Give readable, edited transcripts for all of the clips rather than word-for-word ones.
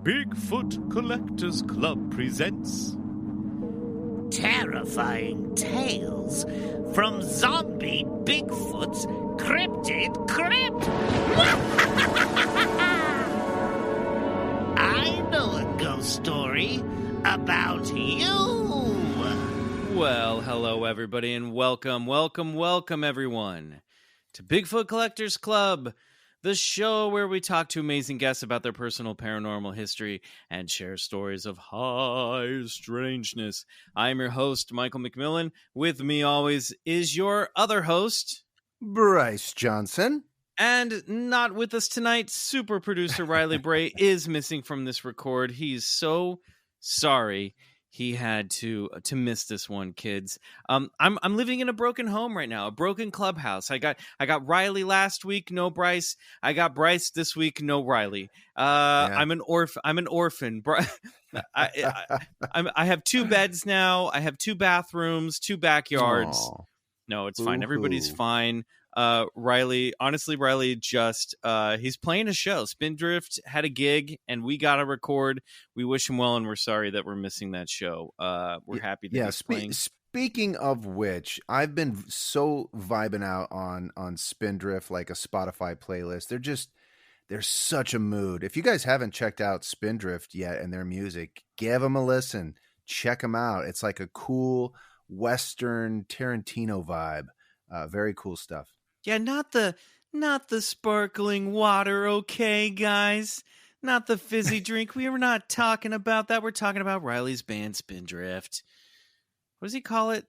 Bigfoot Collectors Club presents terrifying tales from Zombie Bigfoot's Cryptid Crypt. I know a ghost story about you. Well, hello everybody, and welcome everyone to Bigfoot Collectors Club, the show where we talk to amazing guests about their personal paranormal history and share stories of high strangeness. I'm your host, Michael McMillan. With me always is your other host, Bryce Johnson. and not with us tonight, super producer Riley Bray is missing from this record. He's so sorry he had to miss this one, kids. I'm living in a broken home right now, a broken clubhouse. I got Riley last week, no Bryce. I got Bryce this week, no Riley. I'm an orphan. I have two beds now. I have two bathrooms, two backyards. Aww. No, it's fine. Boo-hoo. Everybody's fine. Riley just he's playing a show. Spindrift had a gig and we got to record. We wish him well and we're sorry that we're missing that show. We're happy that he's playing. Speaking of which, I've been so vibing out on Spindrift, like a Spotify playlist. They're such a mood. If you guys haven't checked out Spindrift yet and their music, give them a listen. Check them out. It's like a cool Western Tarantino vibe. Very cool stuff. Yeah, not the sparkling water, okay, guys? Not the fizzy drink. We were not talking about that. We're talking about Riley's band Spindrift. What does he call it?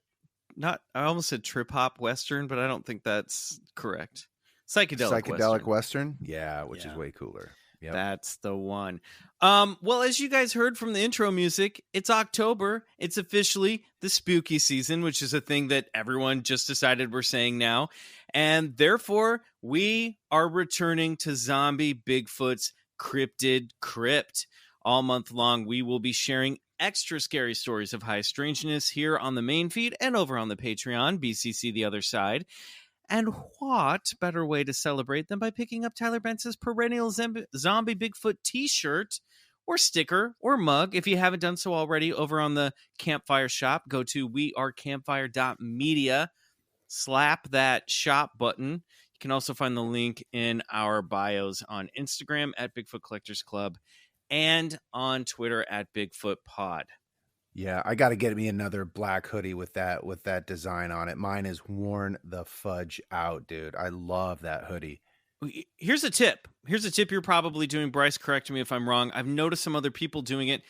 I almost said trip hop Western, but I don't think that's correct. Psychedelic Western? Yeah, which is way cooler. Yep. That's the one. Well, as you guys heard from the intro music, it's October. It's officially the spooky season, which is a thing that everyone just decided we're saying now. And therefore, we are returning to Zombie Bigfoot's Cryptid Crypt. All month long, we will be sharing extra scary stories of high strangeness here on the main feed and over on the Patreon, BCC The Other Side. And what better way to celebrate than by picking up Tyler Bentz's perennial Zombie Bigfoot t-shirt or sticker or mug. If you haven't done so already, over on the Campfire shop, go to wearecampfire.media, slap that shop button. You can also find the link in our bios on Instagram at Bigfoot Collectors Club and on Twitter at Bigfoot Pod. Yeah, I got to get me another black hoodie with that design on it. Mine is worn the fudge out, dude. I love that hoodie. Here's a tip. You're probably doing. Bryce, correct me if I'm wrong. I've noticed some other people doing it.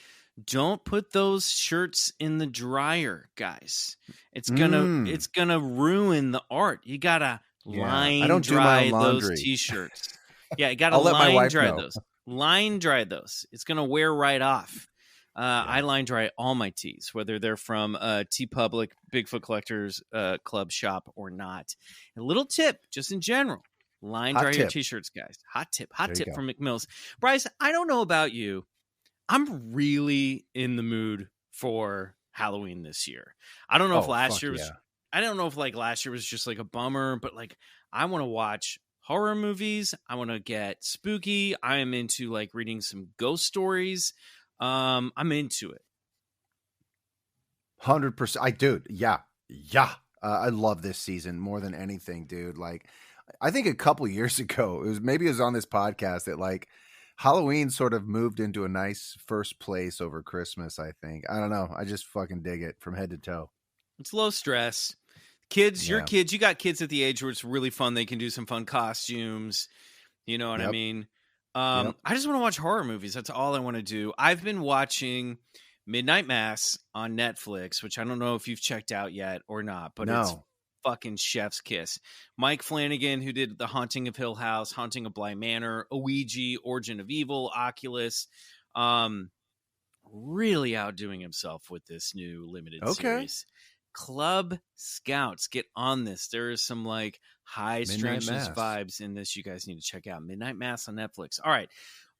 Don't put those shirts in the dryer, guys. It's gonna ruin the art. You gotta line dry those t-shirts. Yeah, you gotta line dry those. Line dry those. It's gonna wear right off. I line dry all my tees, whether they're from TeePublic, Bigfoot Collectors Club shop or not. A little tip, just in general, line dry your t-shirts, guys. Hot tip from McMills. Bryce, I don't know about you. I'm really in the mood for Halloween this year. I don't know if last year was. Yeah. I don't know if last year was just like a bummer, but I want to watch horror movies. I want to get spooky. I am into reading some ghost stories. I'm into it. 100%. Yeah. I love this season more than anything, dude. I think a couple years ago, it was on this podcast that Halloween sort of moved into a nice first place over Christmas. I think. I don't know. I just fucking dig it from head to toe. It's low stress. Kids, your kids, you got kids at the age where it's really fun. They can do some fun costumes. You know what I mean? I just want to watch horror movies. That's all I want to do. I've been watching Midnight Mass on Netflix, which I don't know if you've checked out yet or not, but it's fucking chef's kiss. Mike Flanagan, who did The Haunting of Hill House, Haunting of Bly Manor, Ouija, Origin of Evil, Oculus, really outdoing himself with this new limited series. Club Scouts, get on this. There is some high strangeness vibes in this you guys need to check out. Midnight Mass on Netflix. All right,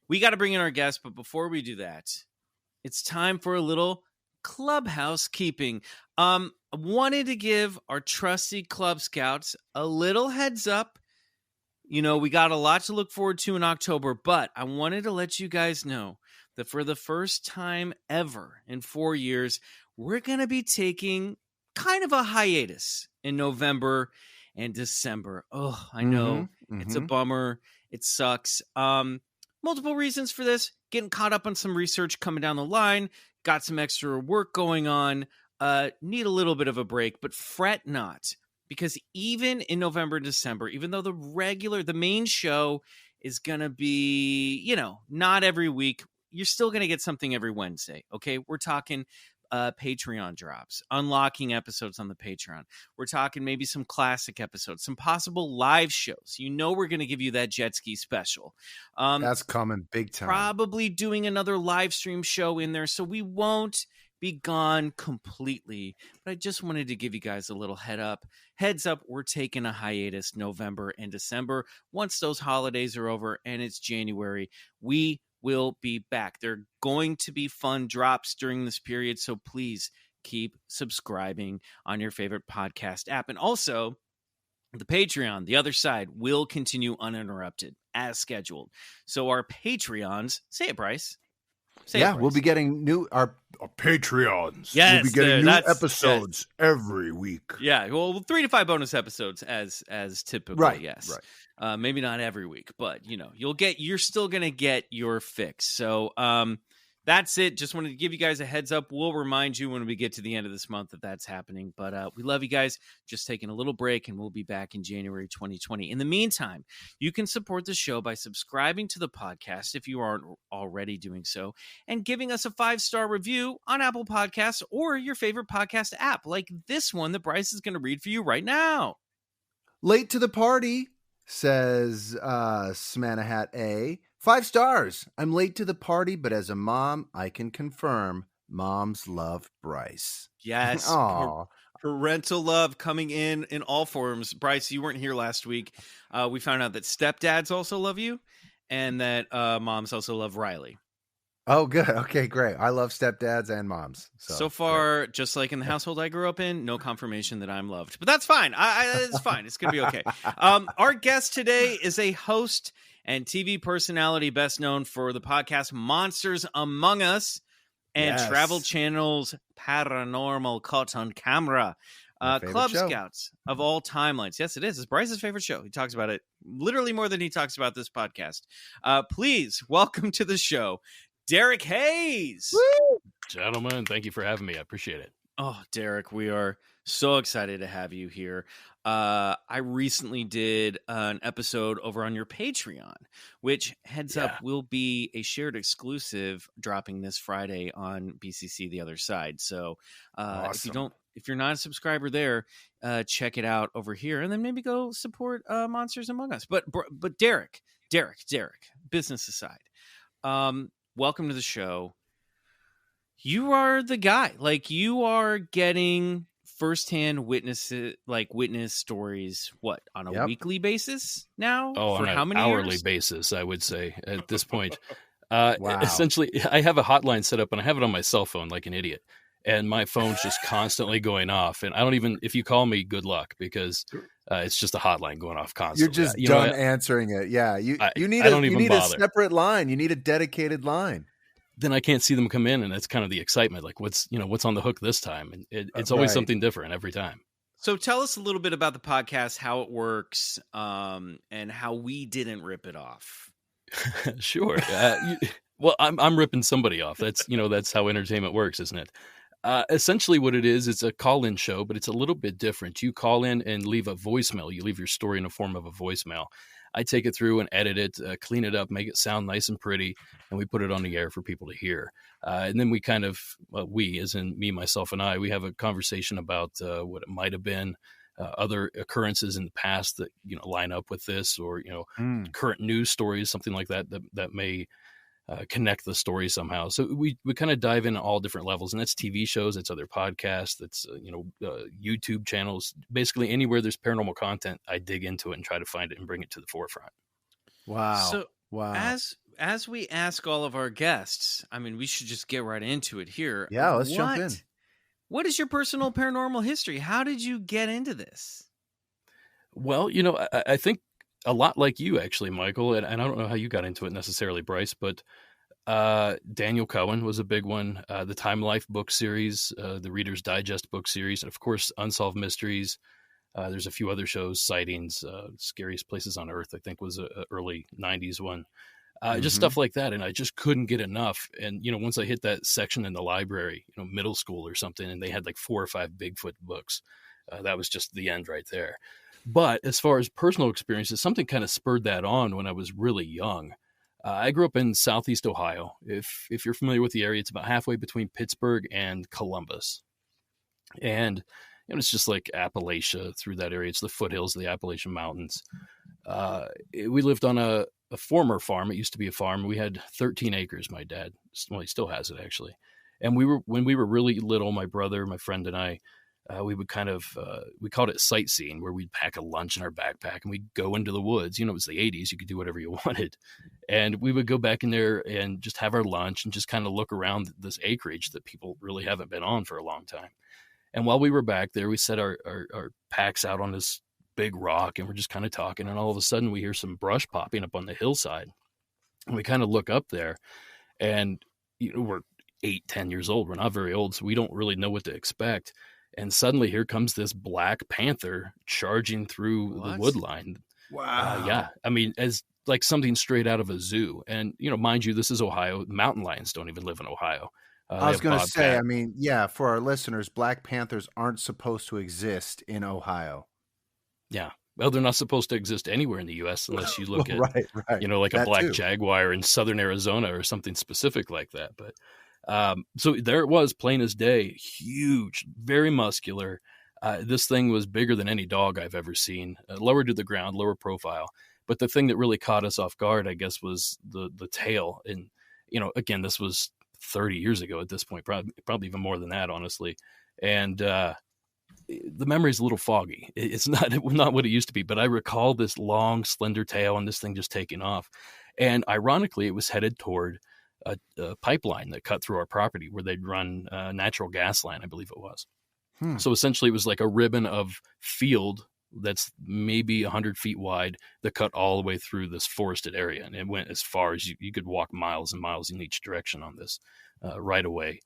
we got to bring in our guest, but before we do that, it's time for a little clubhouse keeping. I wanted to give our trusty Club Scouts a little heads up. we got a lot to look forward to in October, but I wanted to let you guys know that for the first time ever in 4 years, we're going to be taking kind of a hiatus in November and December. Oh, I know. It's a bummer. It sucks. Multiple reasons for this. Getting caught up on some research coming down the line. Got some extra work going on. Need a little bit of a break, but fret not. Because even in November and December, even though the main show is going to be, not every week, you're still going to get something every Wednesday. Okay. We're talking Patreon drops, unlocking episodes on the Patreon. We're talking maybe some classic episodes, some possible live shows. We're going to give you that jet ski special. That's coming big time. Probably doing another live stream show in there. So we won't be gone completely, but I just wanted to give you guys a little heads up. We're taking a hiatus November and December. Once those holidays are over and it's January, we will be back. They're going to be fun drops during this period, so please keep subscribing on your favorite podcast app. And also, the Patreon, the other side, will continue uninterrupted as scheduled. So our Patreons, say it, Bryce. We'll be getting our Patreons. Yes, we'll be getting new episodes every week. Yeah, well, 3 to 5 bonus episodes as typical. Right. Yes. Right. Maybe not every week, but you're still gonna get your fix. So that's it. Just wanted to give you guys a heads up. We'll remind you when we get to the end of this month that that's happening. But we love you guys. Just taking a little break, and we'll be back in January 2020. In the meantime, you can support the show by subscribing to the podcast if you aren't already doing so, and giving us a 5-star review on Apple Podcasts or your favorite podcast app, like this one that Bryce is going to read for you right now. Late to the party, says Smanahat A. 5 stars. I'm late to the party, but as a mom, I can confirm moms love Bryce. Yes. Parental love coming in all forms. Bryce, you weren't here last week. We found out that stepdads also love you, and that moms also love Riley. Oh, good. Okay, great. I love stepdads and moms. So far, just like in the household I grew up in, no confirmation that I'm loved. But that's fine. It's fine. It's going to be okay. Our guest today is a host and TV personality best known for the podcast Monsters Among Us and Travel Channel's Paranormal Caught on Camera. Club show. Scouts of all timelines. Yes, it is. It's Bryce's favorite show. He talks about it literally more than he talks about this podcast. Please welcome to the show, Derek Hayes. Woo! Gentlemen, thank you for having me. I appreciate it. Oh, Derek, we are so excited to have you here. I recently did an episode over on your Patreon, which heads up will be a shared exclusive dropping this Friday on BCC The Other Side. So awesome. If you're not a subscriber there, check it out over here, and then maybe go support Monsters Among Us. But Derek, business aside, welcome to the show. You are the guy. Like, you are getting firsthand witness stories. What, on a weekly basis now? Oh, for on how an many hourly years? basis, I would say at this point. Wow. Essentially, I have a hotline set up, and I have it on my cell phone like an idiot. And my phone's just constantly going off. And I don't even, if you call me, good luck, because it's just a hotline going off constantly. You're just done answering it. Yeah. You need a separate line. You need a dedicated line. Then I can't see them come in. And that's kind of the excitement. Like, what's on the hook this time? And it's always something different every time. So tell us a little bit about the podcast, how it works, and how we didn't rip it off. Sure. Well, I'm ripping somebody off. That's how entertainment works, isn't it? Essentially what it is, it's a call-in show, but it's a little bit different. You call in and leave a voicemail. You leave your story in the form of a voicemail. I take it through and edit it, clean it up, make it sound nice and pretty, and we put it on the air for people to hear. And then we kind of, we, as in me, myself, and I, we have a conversation about what it might have been, other occurrences in the past that, line up with this, or, current news stories, something like that may connect the story somehow. So we kind of dive into all different levels, and that's TV shows, it's other podcasts, that's YouTube channels. Basically anywhere there's paranormal content, I dig into it and try to find it and bring it to the forefront. Wow. So as we ask all of our guests, I mean, we should just get right into it here. Yeah, let's jump in. What is your personal paranormal history? How did you get into this? Well, I think a lot like you, actually, Michael. And I don't know how you got into it necessarily, Bryce, but Daniel Cohen was a big one. The Time Life book series, the Reader's Digest book series, and of course, Unsolved Mysteries. There's a few other shows, Sightings, Scariest Places on Earth, I think was a early 90s one. Just stuff like that. And I just couldn't get enough. And, once I hit that section in the library, middle school or something, and they had like 4 or 5 Bigfoot books, that was just the end right there. But as far as personal experiences, something kind of spurred that on when I was really young. I grew up in Southeast Ohio. If you're familiar with the area, it's about halfway between Pittsburgh and Columbus. And it's just like Appalachia through that area. It's the foothills of the Appalachian Mountains. We lived on a former farm. It used to be a farm. We had 13 acres, my dad. Well, he still has it, actually. And when we were really little, my brother, my friend, and I, we would kind of, we called it sightseeing, where we'd pack a lunch in our backpack and we'd go into the woods. It was the 80s. You could do whatever you wanted. And we would go back in there and just have our lunch and just kind of look around this acreage that people really haven't been on for a long time. And while we were back there, we set our packs out on this big rock and we're just kind of talking. And all of a sudden we hear some brush popping up on the hillside. And we kind of look up there and, we're 8-10 years old. We're not very old, so we don't really know what to expect. And suddenly here comes this black panther charging through the wood line. Wow. Yeah. I mean, as like something straight out of a zoo. And, mind you, this is Ohio. Mountain lions don't even live in Ohio. I was going to say, I mean, yeah, for our listeners, black panthers aren't supposed to exist in Ohio. Yeah. Well, they're not supposed to exist anywhere in the U.S. unless you look at, right. like that a black too. jaguar in southern Arizona or something specific like that. But so there it was, plain as day, huge, very muscular. This thing was bigger than any dog I've ever seen, lower to the ground, lower profile. But the thing that really caught us off guard, I guess, was the tail. And, again, this was 30 years ago at this point, probably even more than that, honestly. And the memory is a little foggy. It's not what it used to be, but I recall this long, slender tail and this thing just taking off. And ironically, it was headed toward a pipeline that cut through our property where they'd run a natural gas line, I believe it was. So essentially it was like a ribbon of field that's maybe 100 feet wide that cut all the way through this forested area. And it went as far as you could walk miles and miles in each direction on this right-of-way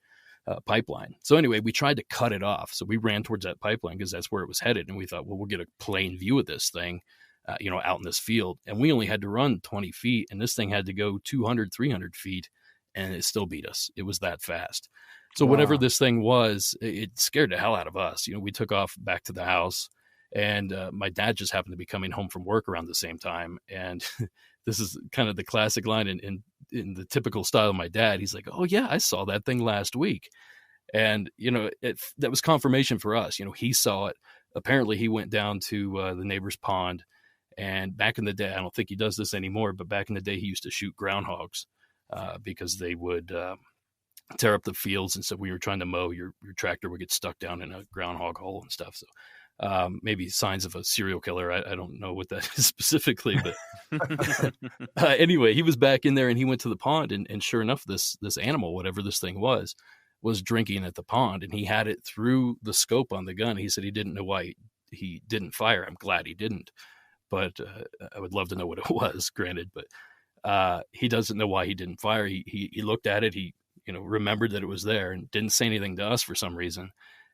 pipeline. So anyway, we tried to cut it off. So we ran towards that pipeline because that's where it was headed. And we thought, well, we'll get a plain view of this thing, out in this field. And we only had to run 20 feet and this thing had to go 200, 300 feet and it still beat us. It was that fast. So whatever this thing was, it scared the hell out of us. We took off back to the house. And my dad just happened to be coming home from work around the same time. And this is kind of the classic line in the typical style of my dad. He's like, oh, yeah, I saw that thing last week. And, that was confirmation for us. He saw it. Apparently, he went down to the neighbor's pond. And back in the day, I don't think he does this anymore, but back in the day, he used to shoot groundhogs because they would tear up the fields. And so when you were trying to mow, your tractor would get stuck down in a groundhog hole and stuff. So maybe signs of a serial killer. I don't know what that is specifically, but anyway, he was back in there and he went to the pond and sure enough, this animal, whatever this thing was drinking at the pond and he had it through the scope on the gun. He said he didn't know why he didn't fire. I'm glad he didn't, but I would love to know what it was, granted, but he doesn't know why he didn't fire. He looked at it. He, remembered that it was there and didn't say anything to us for some reason.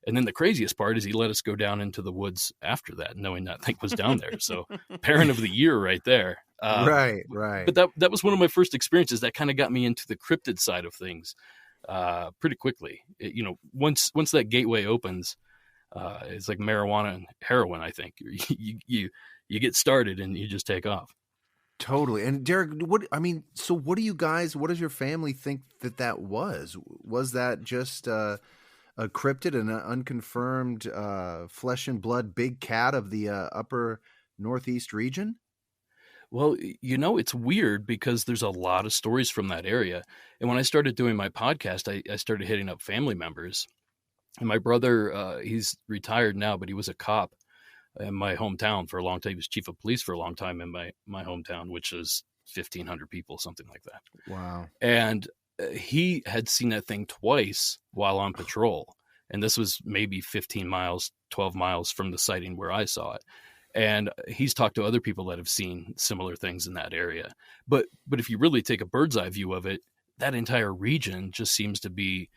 And then the craziest part is he let us go down into the woods after that, knowing that thing was down there. So parent of the year right there. Right. But that was one of my first experiences that kind of got me into the cryptid side of things pretty quickly. Once that gateway opens, it's like marijuana and heroin, I think. You get started and you just take off. Totally. And Derek, what do you guys, what does your family think that was? Was that just a cryptid, an unconfirmed flesh and blood big cat of the upper Northeast region? Well, it's weird because there's a lot of stories from that area. And when I started doing my podcast, I started hitting up family members. And my brother, he's retired now, but he was a cop in my hometown for a long time. He was chief of police for a long time in my hometown, which is 1,500 people, something like that. Wow. And he had seen that thing twice while on patrol. And this was maybe 15 miles, 12 miles from the sighting where I saw it. And he's talked to other people that have seen similar things in that area. But if you really take a bird's eye view of it, that entire region just seems to be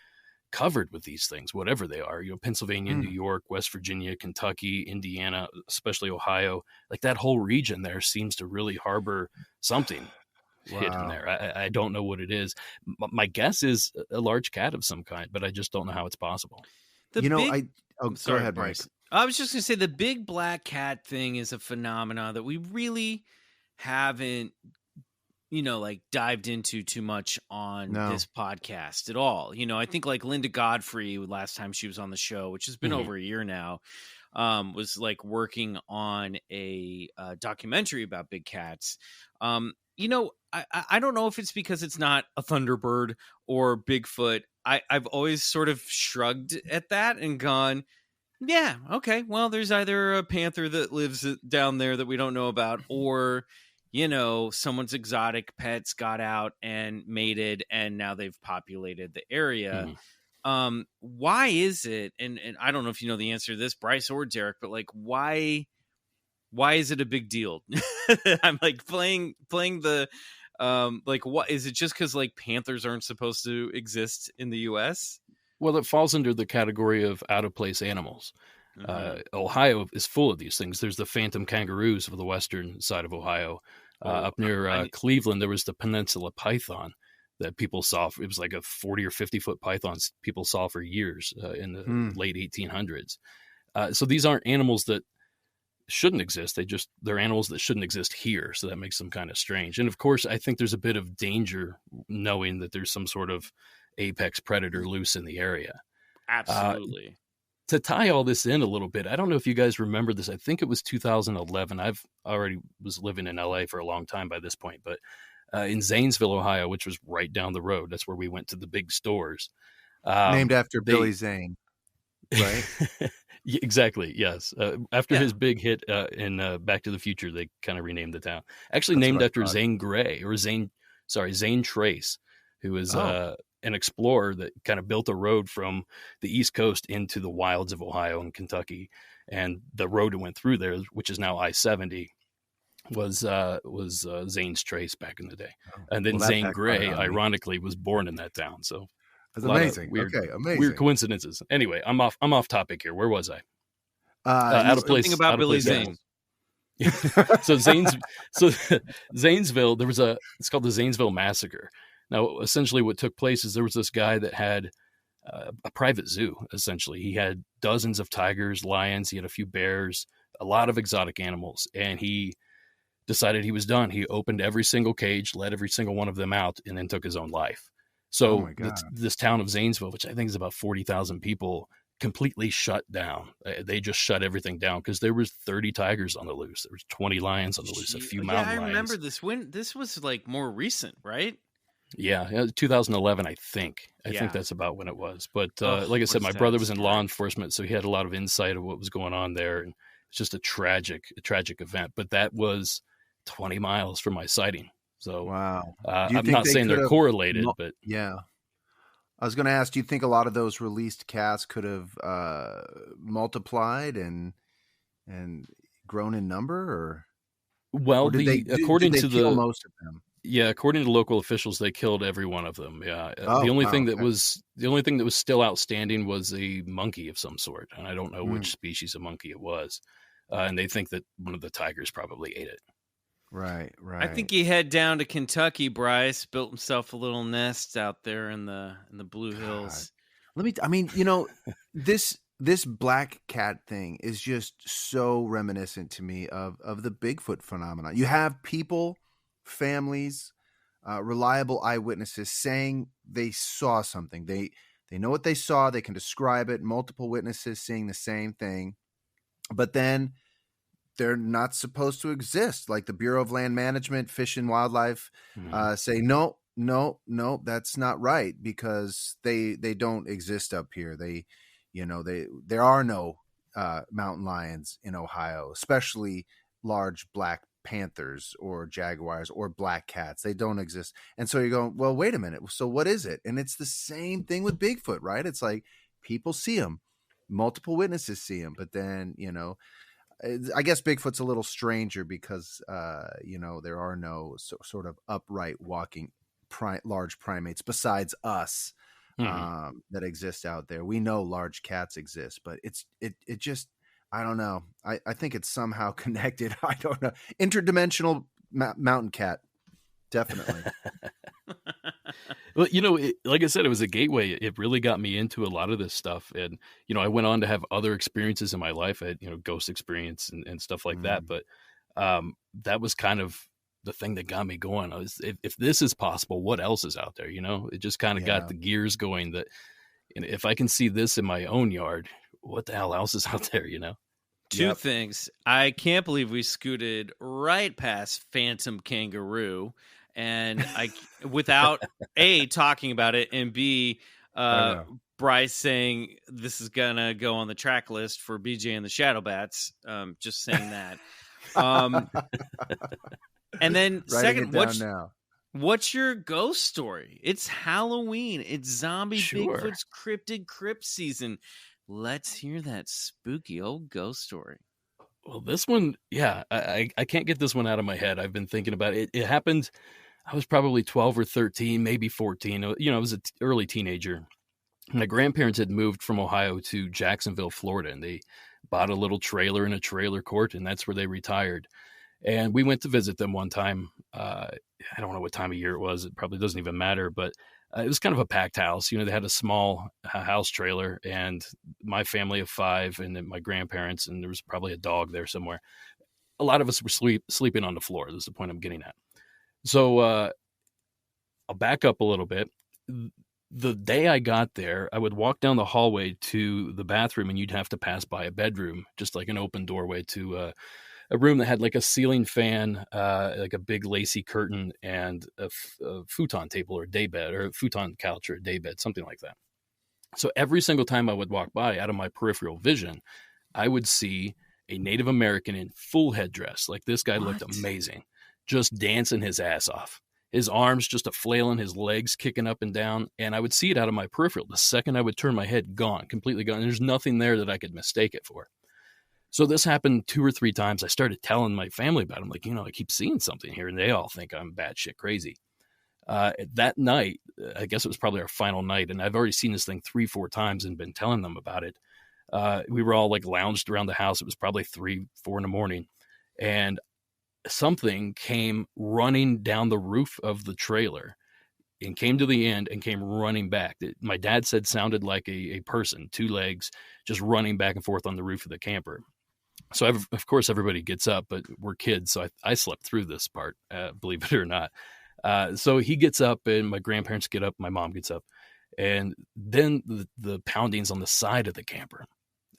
covered with these things, whatever they are. Pennsylvania, New York, West Virginia, Kentucky, Indiana, especially Ohio, like that whole region there seems to really harbor something hidden there. I don't know what it is. My guess is a large cat of some kind, but I just don't know how it's possible. Go ahead, Bryce. I was just going to say the big black cat thing is a phenomenon that we really haven't, dived into too much on this podcast at all. I think like Linda Godfrey, last time she was on the show, which has been over a year now, was like working on a documentary about big cats. I don't know if it's because it's not a Thunderbird or Bigfoot. I've always sort of shrugged at that and gone, yeah, okay, well, there's either a panther that lives down there that we don't know about, or, someone's exotic pets got out and mated, and now they've populated the area. Why is it, and I don't know if you know the answer to this, Bryce or Derek, but like, why is it a big deal? I'm like playing the, what is it, just because like panthers aren't supposed to exist in the U.S.? Well, it falls under the category of out-of-place animals. Ohio is full of these things. There's the phantom kangaroos of the western side of Ohio. Up near Cleveland, there was the peninsula python that people saw. It was like a 40 or 50-foot python people saw for years in the late 1800s. So these aren't animals that shouldn't exist. They're animals that shouldn't exist here. So that makes them kind of strange. And of course, I think there's a bit of danger knowing that there's some sort of apex predator loose in the area. Absolutely. To tie all this in a little bit, I don't know if you guys remember this. I think it was 2011. I've already was living in LA for a long time by this point, but in Zanesville, Ohio, which was right down the road, that's where we went to the big stores. Named after Billy Zane, right? Exactly. Yes. After his big hit in Back to the Future, they kind of renamed the town. Actually, named after Zane Grey Zane Trace, who was an explorer that kind of built a road from the East Coast into the wilds of Ohio and Kentucky. And the road that went through there, which is now I-70, was Zane's Trace back in the day. And then Zane Grey, ironically, was born in that town. So that's amazing. Amazing. Weird coincidences. Anyway, I'm off topic here. Where was I? Out of place. About Billy Zane. So Zanesville, it's called the Zanesville Massacre. Now, essentially what took place is there was this guy that had a private zoo, essentially. He had dozens of tigers, lions, he had a few bears, a lot of exotic animals, and he decided he was done. He opened every single cage, let every single one of them out, and then took his own life. So this town of Zanesville, which I think is about 40,000 people, completely shut down. They just shut everything down because there was 30 tigers on the loose. There was 20 lions on the loose, a few mountain lions. I remember this when this was like more recent, right? Yeah, 2011, I think. I think that's about when it was. But like I said, my brother was in law enforcement, so he had a lot of insight of what was going on there. And it's just a tragic event. But that was 20 miles from my sighting. So wow. I'm not saying they're correlated, but yeah. I was going to ask, do you think a lot of those released cats could have multiplied and grown in number, or? Well, according to most of them. Yeah, according to local officials, they killed every one of them. Yeah, the only thing that was still outstanding was a monkey of some sort, and I don't know which species of monkey it was. And they think that one of the tigers probably ate it. Right. I think he head down to Kentucky. Bryce built himself a little nest out there in the Blue Hills. This black cat thing is just so reminiscent to me of the Bigfoot phenomenon. You have people, families, reliable eyewitnesses saying they saw something. They know what they saw. They can describe it. Multiple witnesses seeing the same thing, but then they're not supposed to exist. Like the Bureau of Land Management, Fish and Wildlife say, no, that's not right, because they don't exist up here. There are no mountain lions in Ohio, especially large black panthers or jaguars or black cats. They don't exist. And so you're going, well, wait a minute. So what is it? And it's the same thing with Bigfoot, right? It's like people see them, multiple witnesses see them, but then, I guess Bigfoot's a little stranger because, there are no sort of upright walking large primates besides us that exist out there. We know large cats exist, but it just, I don't know. I think it's somehow connected. I don't know. Interdimensional mountain cat. Definitely. Well, like I said, it was a gateway. It really got me into a lot of this stuff. And, I went on to have other experiences in my life. I had, ghost experience and stuff like that. But that was kind of the thing that got me going. If this is possible, what else is out there? It just kind of got the gears going that if I can see this in my own yard, what the hell else is out there, Two things. I can't believe we scooted right past Phantom Kangaroo, and without A, talking about it, and B, Bryce saying this is gonna go on the track list for BJ and the Shadowbats. Just saying that. And then second, what's your ghost story? It's Halloween. It's Zombie Bigfoot's Cryptid Crypt season. Let's hear that spooky old ghost story. Well, this one, I can't get this one out of my head. I've been thinking about it. It happened, I was probably 12 or 13, maybe 14. I was an early teenager. My grandparents had moved from Ohio to Jacksonville, Florida, and they bought a little trailer in a trailer court, and that's where they retired. And we went to visit them one time. I don't know what time of year it was. It probably doesn't even matter, but it was kind of a packed house. They had a small house trailer, and my family of 5, and then my grandparents, and there was probably a dog there somewhere. A lot of us were sleeping on the floor. This is the point I'm getting at. So I'll back up a little bit. The day I got there, I would walk down the hallway to the bathroom, and you'd have to pass by a bedroom, just like an open doorway to a room that had like a ceiling fan, like a big lacy curtain, and a futon table or a daybed, or a futon couch or a daybed, something like that. So every single time I would walk by, out of my peripheral vision, I would see a Native American in full headdress. Like, this guy looked amazing, just dancing his ass off. His arms just a flailing, his legs kicking up and down, and I would see it out of my peripheral. The second I would turn my head, gone, completely gone. There's nothing there that I could mistake it for. So this happened 2 or 3 times. I started telling my family about it. I'm like, I keep seeing something here, and they all think I'm batshit crazy. That night, I guess it was probably our final night, and I've already seen this thing 3-4 times and been telling them about it. We were all like lounged around the house. It was probably 3-4 in the morning, and something came running down the roof of the trailer and came to the end and came running back. My dad said sounded like a person, 2 legs, just running back and forth on the roof of the camper. So of course everybody gets up, but we're kids, so I slept through this part, believe it or not. So he gets up, and my grandparents get up, my mom gets up, and then the pounding's on the side of the camper.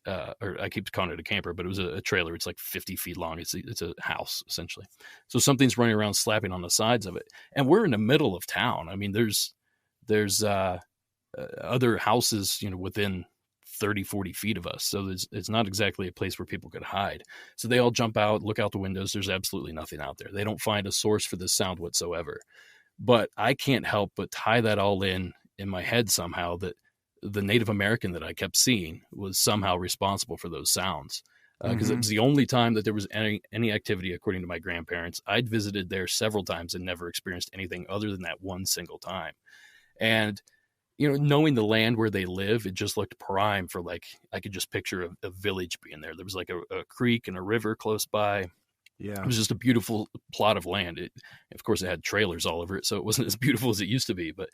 Or I keep calling it a camper, but it was a trailer. It's like 50 feet long. It's a house, essentially. So something's running around slapping on the sides of it. And we're in the middle of town. I mean, there's other houses, within 30, 40 feet of us. So it's not exactly a place where people could hide. So they all jump out, look out the windows. There's absolutely nothing out there. They don't find a source for this sound whatsoever. But I can't help but tie that all in my head somehow, that the Native American that I kept seeing was somehow responsible for those sounds. Because it was the only time that there was any activity, according to my grandparents. I'd visited there several times and never experienced anything other than that one single time. And, knowing the land where they live, it just looked prime for, like, I could just picture a village being there. There was like a creek and a river close by. Yeah. It was just a beautiful plot of land. Of course, it had trailers all over it, so it wasn't as beautiful as it used to be. But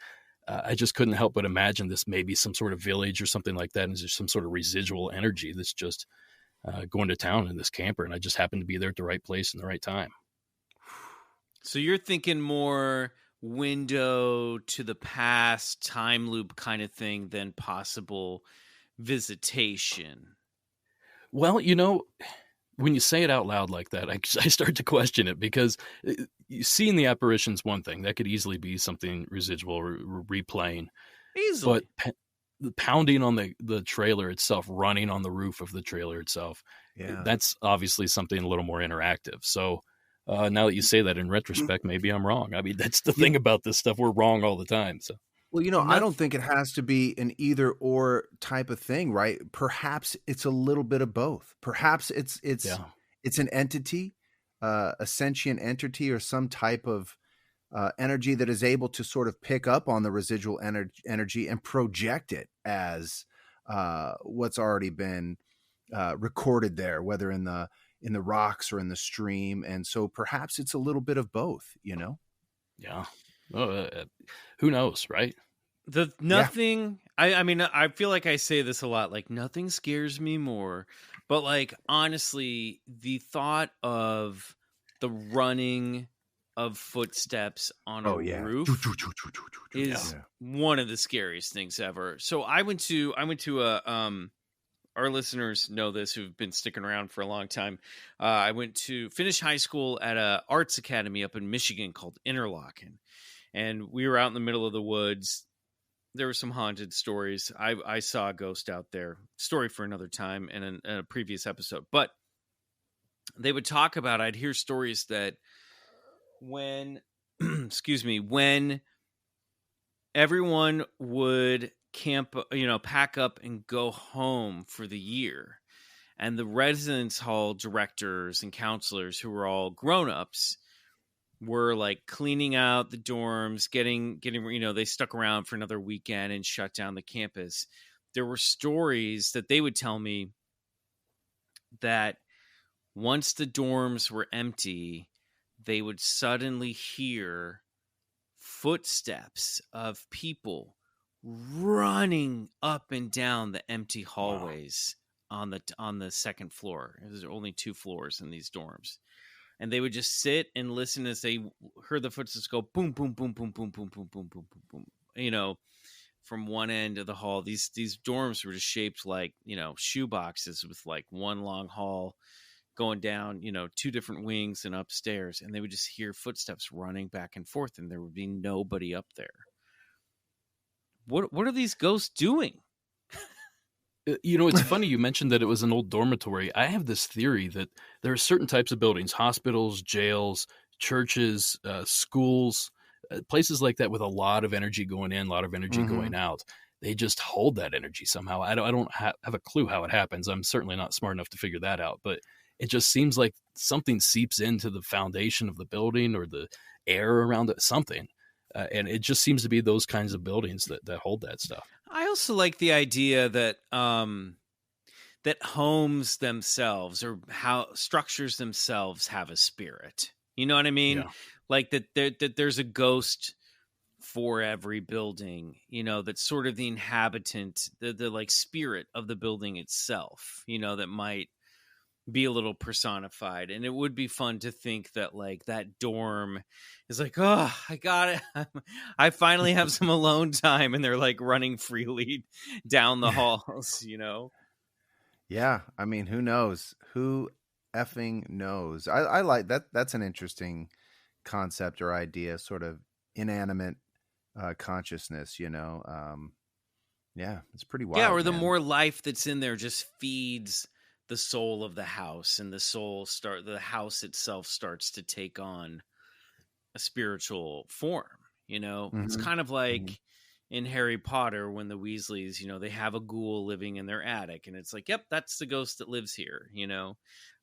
I just couldn't help but imagine this maybe some sort of village or something like that. And there's some sort of residual energy that's just going to town in this camper. And I just happened to be there at the right place in the right time. So you're thinking more window to the past, time loop kind of thing than possible visitation. Well, when you say it out loud like that, I start to question it, because seeing the apparition's one thing. That could easily be something residual or replaying. Easily. But the pounding on the trailer itself, running on the roof of the trailer itself, that's obviously something a little more interactive. So now that you say that, in retrospect, maybe I'm wrong. I mean, that's the thing about this stuff. We're wrong all the time. So. Well, I don't think it has to be an either or type of thing, right? Perhaps it's a little bit of both. Perhaps it's it's an entity, a sentient entity, or some type of energy that is able to sort of pick up on the residual energy and project it as what's already been recorded there, whether in the rocks or in the stream. And so perhaps it's a little bit of both, you know? Yeah. Who knows, right? Nothing. I mean, I feel like I say this a lot. Like, nothing scares me more. But like, honestly, the thought of the running of footsteps on a roof is one of the scariest things ever. So I went to a our listeners know this who've been sticking around for a long time. I went to finish high school at a arts academy up in Michigan called Interlochen, and we were out in the middle of the woods. There were some haunted stories. I saw a ghost out there. Story for another time and in a previous episode. But they would talk about, I'd hear stories that when, when everyone would camp, pack up and go home for the year, and the residence hall directors and counselors, who were all grown-ups, were like cleaning out the dorms, getting, they stuck around for another weekend and shut down the campus. There were stories that they would tell me that once the dorms were empty, they would suddenly hear footsteps of people running up and down the empty hallways on the second floor. There's only 2 floors in these dorms. And they would just sit and listen as they heard the footsteps go boom, boom, boom, boom, boom, boom, boom, boom, boom, boom, boom. From one end of the hall. These dorms were just shaped like, shoe boxes with like one long hall going down, 2 different wings and upstairs. And they would just hear footsteps running back and forth, and there would be nobody up there. What are these ghosts doing? It's funny you mentioned that it was an old dormitory. I have this theory that there are certain types of buildings, hospitals, jails, churches, schools, places like that with a lot of energy going in, a lot of energy going out. They just hold that energy somehow. I don't have a clue how it happens. I'm certainly not smart enough to figure that out, but it just seems like something seeps into the foundation of the building or the air around it, something. And it just seems to be those kinds of buildings that hold that stuff. I also like the idea that that homes themselves or how structures themselves have a spirit. You know what I mean? Yeah. Like that there's a ghost for every building, that's sort of the inhabitant, the like spirit of the building itself, that might be a little personified. And it would be fun to think that like that dorm is like, oh, I got it. I finally have some alone time, and they're like running freely down the halls, Yeah. I mean, who knows? Who effing knows? I like that. That's an interesting concept or idea, sort of inanimate consciousness, yeah, it's pretty wild. Yeah. Or the man. more life that's in there just feeds the soul of the house, and the house itself starts to take on a spiritual form. It's kind of like in Harry Potter when the Weasleys, they have a ghoul living in their attic, and it's like, yep, that's the ghost that lives here.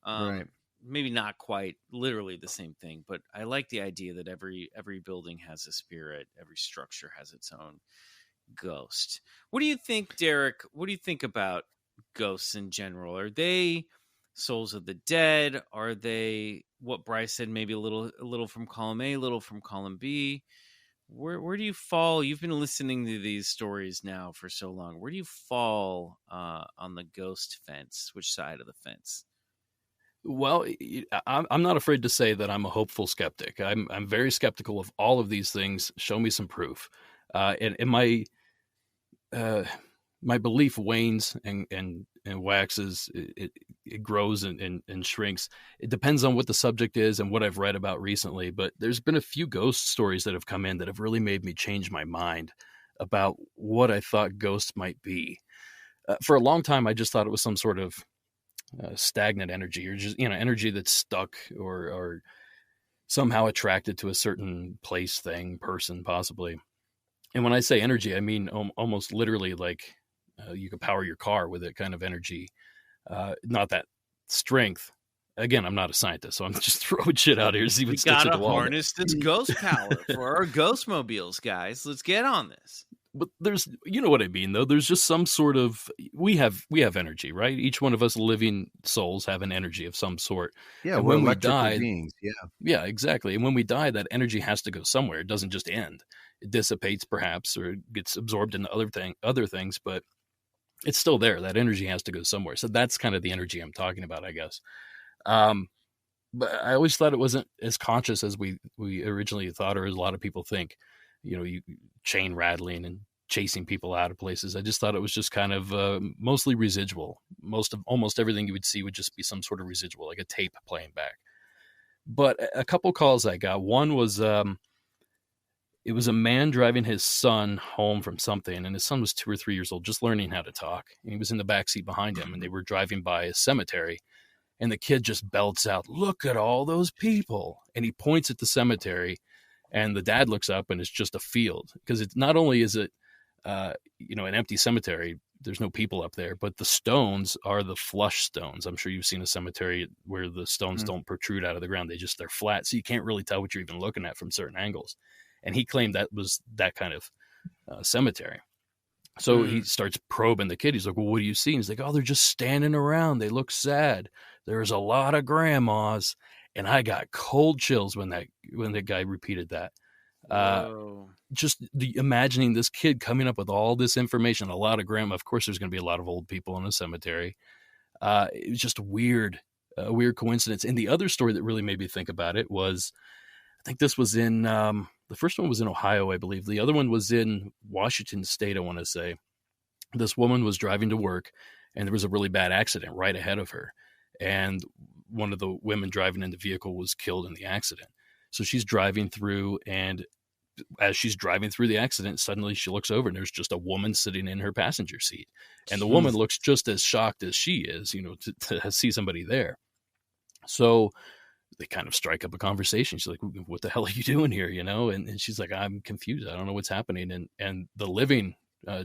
Right. Maybe not quite literally the same thing, but I like the idea that every building has a spirit, every structure has its own ghost. What do you think, Derek? What do you think about ghosts in general? Are they souls of the dead? Are they what Bryce said, maybe a little from column A, a little from column B? Where do you fall? You've been listening to these stories now for so long. Where do you fall on the ghost fence? Which side of the fence? Well, I'm not afraid to say that I'm a hopeful skeptic. I'm very skeptical of all of these things. Show me some proof. And my belief wanes and waxes. It grows and shrinks. It depends on what the subject is and what I've read about recently. But there's been a few ghost stories that have come in that have really made me change my mind about what I thought ghosts might be. For a long time, I just thought it was some sort of stagnant energy, or just energy that's stuck or somehow attracted to a certain place, thing, person, possibly. And when I say energy, I mean almost literally like you could power your car with it kind of energy. Not that strength, again, I'm not a scientist, so I'm just throwing shit out here. See We what sticks to gotta the wall. harness this ghost power for our ghost mobiles, guys. Let's get on this. But there's, you know what I mean, though. There's just some sort of we have energy, right? Each one of us living souls have an energy of some sort. Yeah, and we're when we electrical die, beings. yeah, exactly. And when we die, that energy has to go somewhere. It doesn't just end. It dissipates, perhaps, or it gets absorbed into other things, but it's still there. That energy has to go somewhere. So that's kind of the energy I'm talking about, I guess. But I always thought it wasn't as conscious as we originally thought, or as a lot of people think. You know, you chain rattling and chasing people out of places. I just thought it was just kind of mostly residual. Almost everything you would see would just be some sort of residual, like a tape playing back. But a couple calls I got. One was it was a man driving his son home from something, and his son was 2 or 3 years old, just learning how to talk. And he was in the backseat behind him, and they were driving by a cemetery. And the kid just belts out, "Look at all those people." And he points at the cemetery, and the dad looks up, and it's just a field. Because it's not only is it, an empty cemetery, there's no people up there, but the stones are the flush stones. I'm sure you've seen a cemetery where the stones don't protrude out of the ground. They're flat. So you can't really tell what you're even looking at from certain angles. And he claimed that was that kind of cemetery. So he starts probing the kid. He's like, "Well, what do you see?" And he's like, "Oh, they're just standing around. They look sad. There's a lot of grandmas." And I got cold chills when the guy repeated that. Just imagining this kid coming up with all this information, a lot of grandma. Of course, there's going to be a lot of old people in a cemetery. It was just a weird coincidence. And the other story that really made me think about it was, I think this was in the first one was in Ohio, I believe. The other one was in Washington State, I want to say. This woman was driving to work, and there was a really bad accident right ahead of her. And one of the women driving in the vehicle was killed in the accident. So she's driving through, and as she's driving through the accident, suddenly she looks over, and there's just a woman sitting in her passenger seat. And the woman looks just as shocked as she is, to see somebody there. So they kind of strike up a conversation. She's like, "What the hell are you doing here?" And she's like, "I'm confused. I don't know what's happening." And the living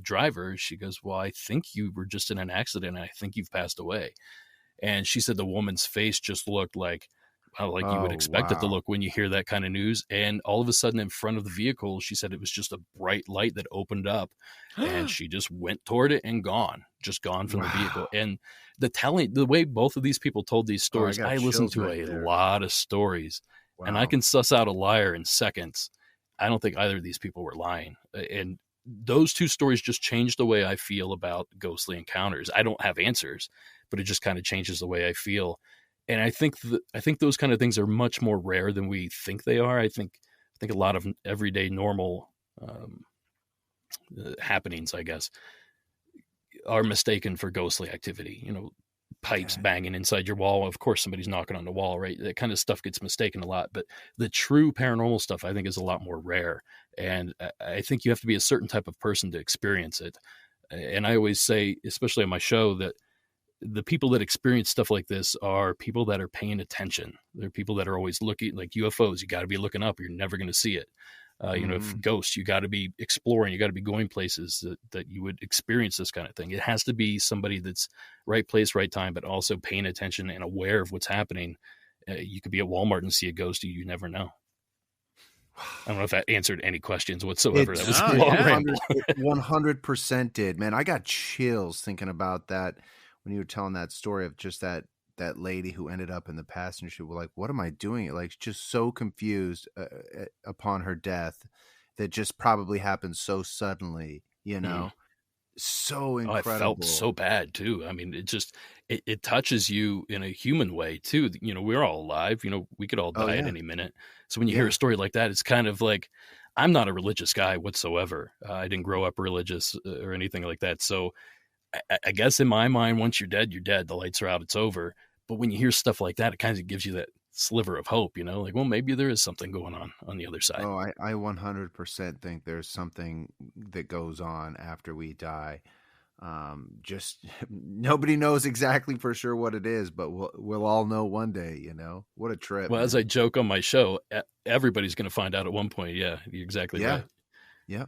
driver, she goes, "Well, I think you were just in an accident, and I think you've passed away." And she said the woman's face just looked like you would expect it to look when you hear that kind of news. And all of a sudden, in front of the vehicle, she said it was just a bright light that opened up, and she just went toward it and gone from the vehicle. And the way both of these people told these stories, I listened to a lot of stories, and I can suss out a liar in seconds. I don't think either of these people were lying. And those two stories just changed the way I feel about ghostly encounters. I don't have answers, but it just kind of changes the way I feel. And I think those kind of things are much more rare than we think they are. I think a lot of everyday normal happenings, I guess, are mistaken for ghostly activity. Pipes banging inside your wall. Of course, somebody's knocking on the wall, right? That kind of stuff gets mistaken a lot. But the true paranormal stuff, I think, is a lot more rare. And I think you have to be a certain type of person to experience it. And I always say, especially on my show, that the people that experience stuff like this are people that are paying attention. They're people that are always looking, like UFOs. You got to be looking up, or you're never going to see it. If ghosts, you got to be exploring, you got to be going places that you would experience this kind of thing. It has to be somebody that's right place, right time, but also paying attention and aware of what's happening. You could be at Walmart and see a ghost. You never know. I don't know if that answered any questions whatsoever. That was a long ramble. 100% did, man. I got chills thinking about that when you were telling that story of just that lady who ended up in the passenger seat. Like, what am I doing? Like, just so confused upon her death that just probably happened so suddenly, so incredible. I felt so bad too. I mean, it touches you in a human way too. We're all alive, we could all die at any minute. So when you hear a story like that, it's kind of like, I'm not a religious guy whatsoever. I didn't grow up religious or anything like that. So I guess in my mind, once you're dead, you're dead. The lights are out, it's over. But when you hear stuff like that, it kind of gives you that sliver of hope, like, well, maybe there is something going on the other side. Oh, I 100% think there's something that goes on after we die. Just nobody knows exactly for sure what it is, but we'll all know one day, What a trip. Well, man. As I joke on my show, everybody's going to find out at one point. Yeah, you're exactly right. Yeah.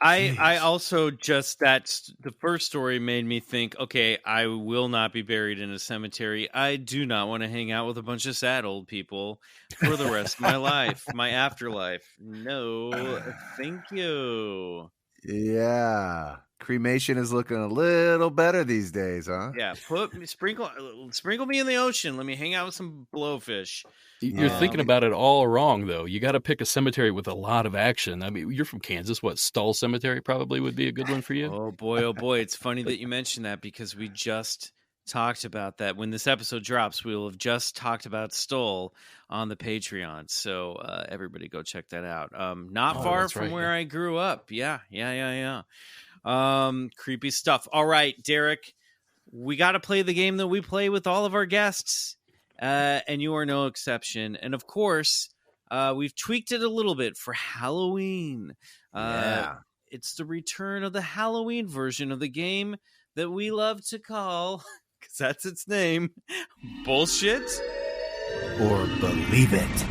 I also just the first story made me think, okay, I will not be buried in a cemetery. I do not want to hang out with a bunch of sad old people for the rest of my life, my afterlife. No, thank you. Yeah. Cremation is looking a little better these days, huh? Yeah, sprinkle me in the ocean. Let me hang out with some blowfish. You're thinking about it all wrong, though. You got to pick a cemetery with a lot of action. I mean, you're from Kansas. What, Stull Cemetery probably would be a good one for you? Oh, boy. It's funny that you mentioned that because we just talked about that. When this episode drops, we will have just talked about Stull on the Patreon. So everybody go check that out. Not far from where I grew up. Yeah. Creepy stuff. All right, Derek, we got to play the game that we play with all of our guests. And you are no exception. And of course, we've tweaked it a little bit for Halloween. It's the return of the Halloween version of the game that we love to call, because that's its name, Bullshit or Believe It.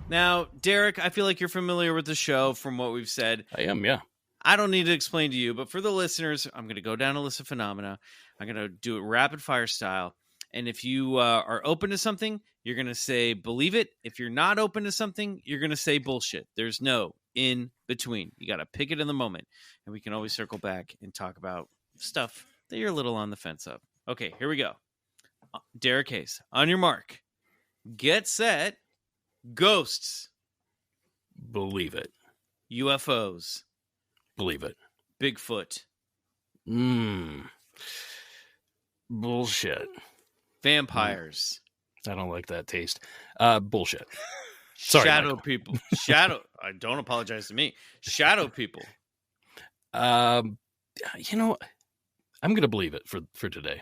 Now, Derek, I feel like you're familiar with the show from what we've said. I am, yeah. I don't need to explain to you, but for the listeners, I'm going to go down a list of phenomena. I'm going to do it rapid fire style. And if you are open to something, you're going to say believe it. If you're not open to something, you're going to say bullshit. There's no in between. You got to pick it in the moment. And we can always circle back and talk about stuff that you're a little on the fence of. Okay, here we go. Derek Hayes, on your mark. Get set. Ghosts. Believe it. UFOs. Believe it. Bigfoot. Bullshit. Vampires. I don't like that taste. Bullshit. Sorry, Shadow Michael. people. I don't apologize to me. Shadow people. You know, I'm going to believe it for today.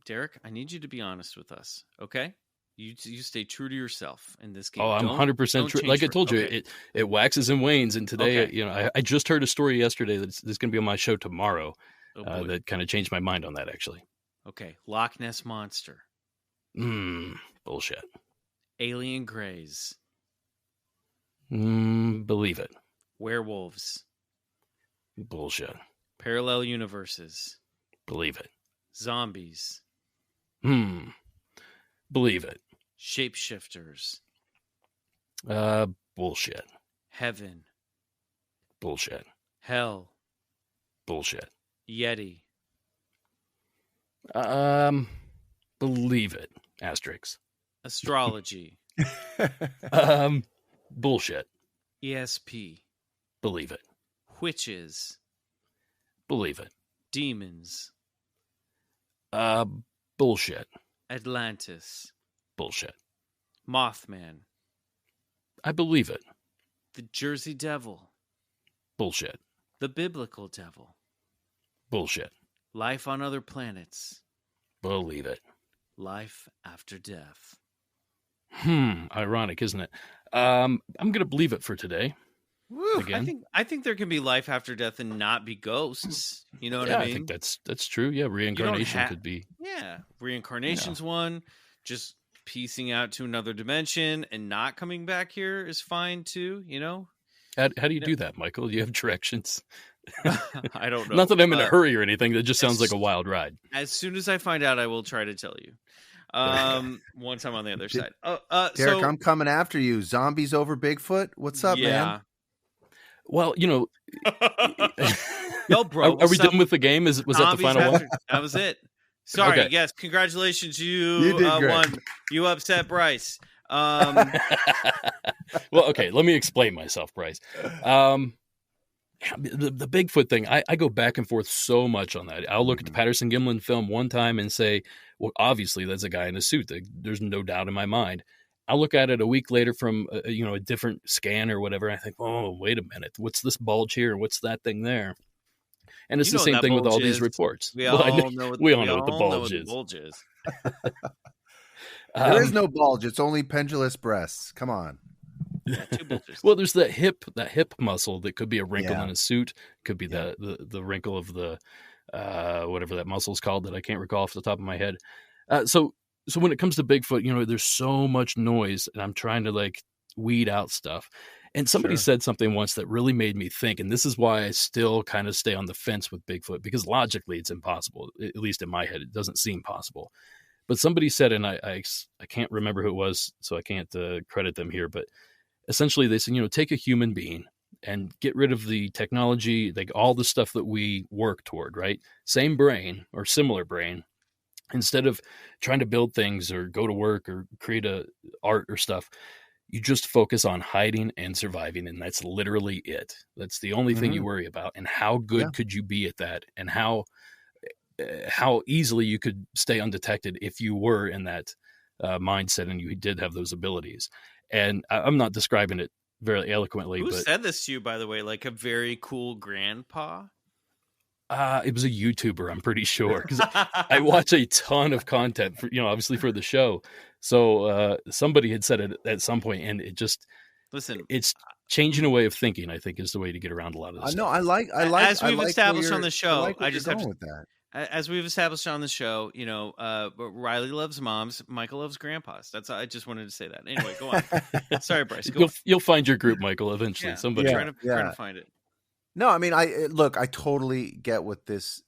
Derek, I need you to be honest with us, okay? You stay true to yourself in this game. Oh, I'm 100% true. Like I told you, it waxes and wanes. And today, I just heard a story yesterday that's going to be on my show tomorrow that kind of changed my mind on that, actually. Okay. Loch Ness Monster. Bullshit. Alien Greys. Believe it. Werewolves. Bullshit. Parallel universes. Believe it. Zombies. Believe it. Shapeshifters. Bullshit. Heaven. Bullshit. Hell. Bullshit. Yeti. Believe it. Asterix. Astrology. Bullshit. ESP. Believe it. Witches. Believe it. Demons. Bullshit. Atlantis. Bullshit. Mothman. I believe it. The Jersey Devil. Bullshit. The Biblical Devil. Bullshit. Life on other planets. Believe it. Life after death. Ironic, isn't it? I'm going to believe it for today. Woo, Again. I think there can be life after death and not be ghosts. You know what I mean? I think that's true. Yeah, reincarnation could be. Yeah, reincarnation's one. Just piecing out to another dimension and not coming back here is fine too. You know. How do you do that, Michael? Do you have directions? I don't know. Not that I'm in a hurry or anything. That just sounds like a wild ride. As soon as I find out, I will try to tell you. Once I'm on the other side. Derek, I'm coming after you. Zombies over Bigfoot? What's up, man? Well, Yo, bro. Are we done with the game? Was that the final one? That was it. Sorry. Okay. Yes. Congratulations. You did great. won. You upset Bryce. Well, okay. Let me explain myself, Bryce. The Bigfoot thing, I go back and forth so much on that. I'll look at the Patterson Gimlin film one time and say, well, obviously that's a guy in a suit. There's no doubt in my mind. I'll look at it a week later from a different scan or whatever. And I think, oh, wait a minute. What's this bulge here? What's that thing there? And it's the same thing with all these reports. We all know what the bulge is. There is no bulge. It's only pendulous breasts. Come on. Yeah, 2 bulges. Well, there's that hip muscle that could be a wrinkle in a suit. Could be the wrinkle of the whatever that muscle's called that I can't recall off the top of my head. So when it comes to Bigfoot, there's so much noise, and I'm trying to weed out stuff. And somebody said something once that really made me think, and this is why I still kind of stay on the fence with Bigfoot, because logically it's impossible. At least in my head, it doesn't seem possible. But somebody said, and I can't remember who it was, so I can't credit them here, but essentially they said, take a human being and get rid of the technology, like all the stuff that we work toward, right? Same brain or similar brain. Instead of trying to build things or go to work or create art or stuff, you just focus on hiding and surviving, and that's literally it. That's the only thing you worry about. And how good could you be at that? And how easily you could stay undetected if you were in that mindset and you did have those abilities. And I'm not describing it very eloquently. Who but said this to you, by the way? Like a very cool grandpa? It was a YouTuber, I'm pretty sure, because I watch a ton of content for, obviously for the show. So somebody had said it at some point, and it just it's changing a way of thinking. I think is the way to get around a lot of this. No, I like as we've established on the show. I just have with that. As we've established on the show, Riley loves moms, Michael loves grandpas. I just wanted to say that. Anyway, go on. Sorry, Bryce. You'll find your group, Michael, eventually. Yeah. Somebody trying to find it. No, I mean, I totally get what this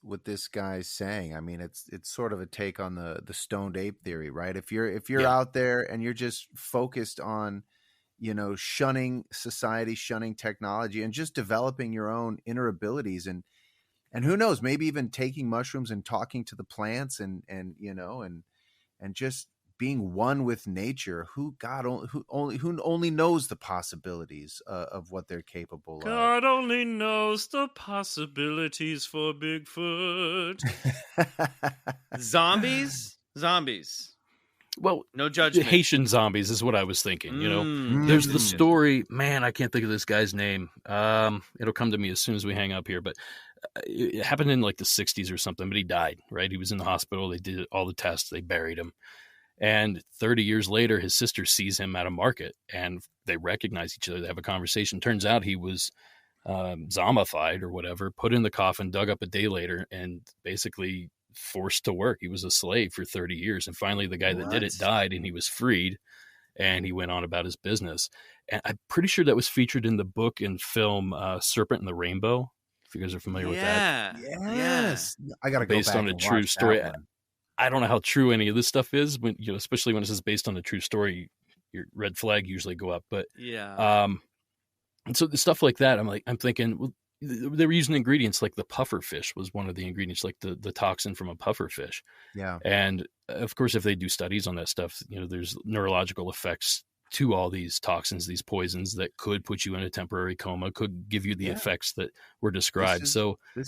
guy's saying. I mean, it's sort of a take on the stoned ape theory, right? If you're out there and you're just focused on, shunning society, shunning technology, and just developing your own inner abilities, and who knows, maybe even taking mushrooms and talking to the plants, and just being one with nature, who only knows the possibilities of what they're capable of. God only knows the possibilities for Bigfoot. Zombies. Well, no judgment. Haitian zombies is what I was thinking. There's the story. Man, I can't think of this guy's name. It'll come to me as soon as we hang up here. But it happened in like the 60s or something. But he died. Right? He was in the hospital. They did all the tests. They buried him. And 30 years later, his sister sees him at a market, and they recognize each other. They have a conversation. Turns out he was zombified or whatever, put in the coffin, dug up a day later, and basically forced to work. He was a slave for 30 years. And finally, the guy that did it died, and he was freed, and he went on about his business. And I'm pretty sure that was featured in the book and film Serpent and the Rainbow, if you guys are familiar with that. Yes. I got to go based back on a true story. I don't know how true any of this stuff is, when especially when it says based on a true story, your red flag usually go up. But and so the stuff like that, I'm thinking, well, they were using ingredients like the puffer fish was one of the ingredients, like the toxin from a puffer fish. Yeah. And of course, if they do studies on that stuff, there's neurological effects to all these toxins, these poisons that could put you in a temporary coma, could give you the effects that were described. This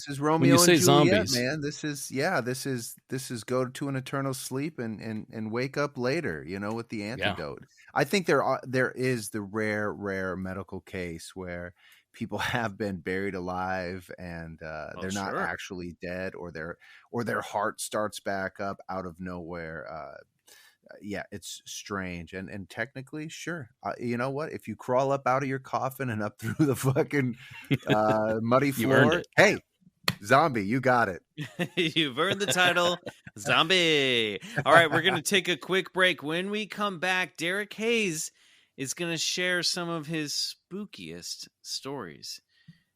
is Romeo and Juliet, zombies, man. This is go to an eternal sleep and wake up later, with the antidote. I think there is the rare medical case where people have been buried alive and they're not actually dead, or their heart starts back up out of nowhere. It's strange. And technically, sure. You know what? If you crawl up out of your coffin and up through the fucking muddy floor, hey, zombie, you got it. You've earned the title, zombie. All right, we're going to take a quick break. When we come back, Derek Hayes is going to share some of his spookiest stories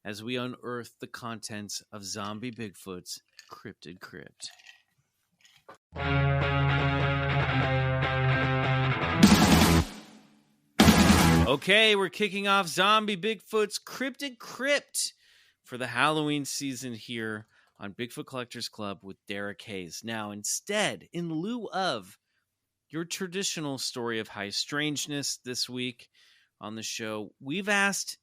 as we unearth the contents of Zombie Bigfoot's Cryptid Crypt. Okay, we're kicking off Zombie Bigfoot's Cryptid Crypt for the Halloween season here on Bigfoot Collectors Club with Derek Hayes. Now, instead, in lieu of your traditional story of high strangeness this week on the show, we've asked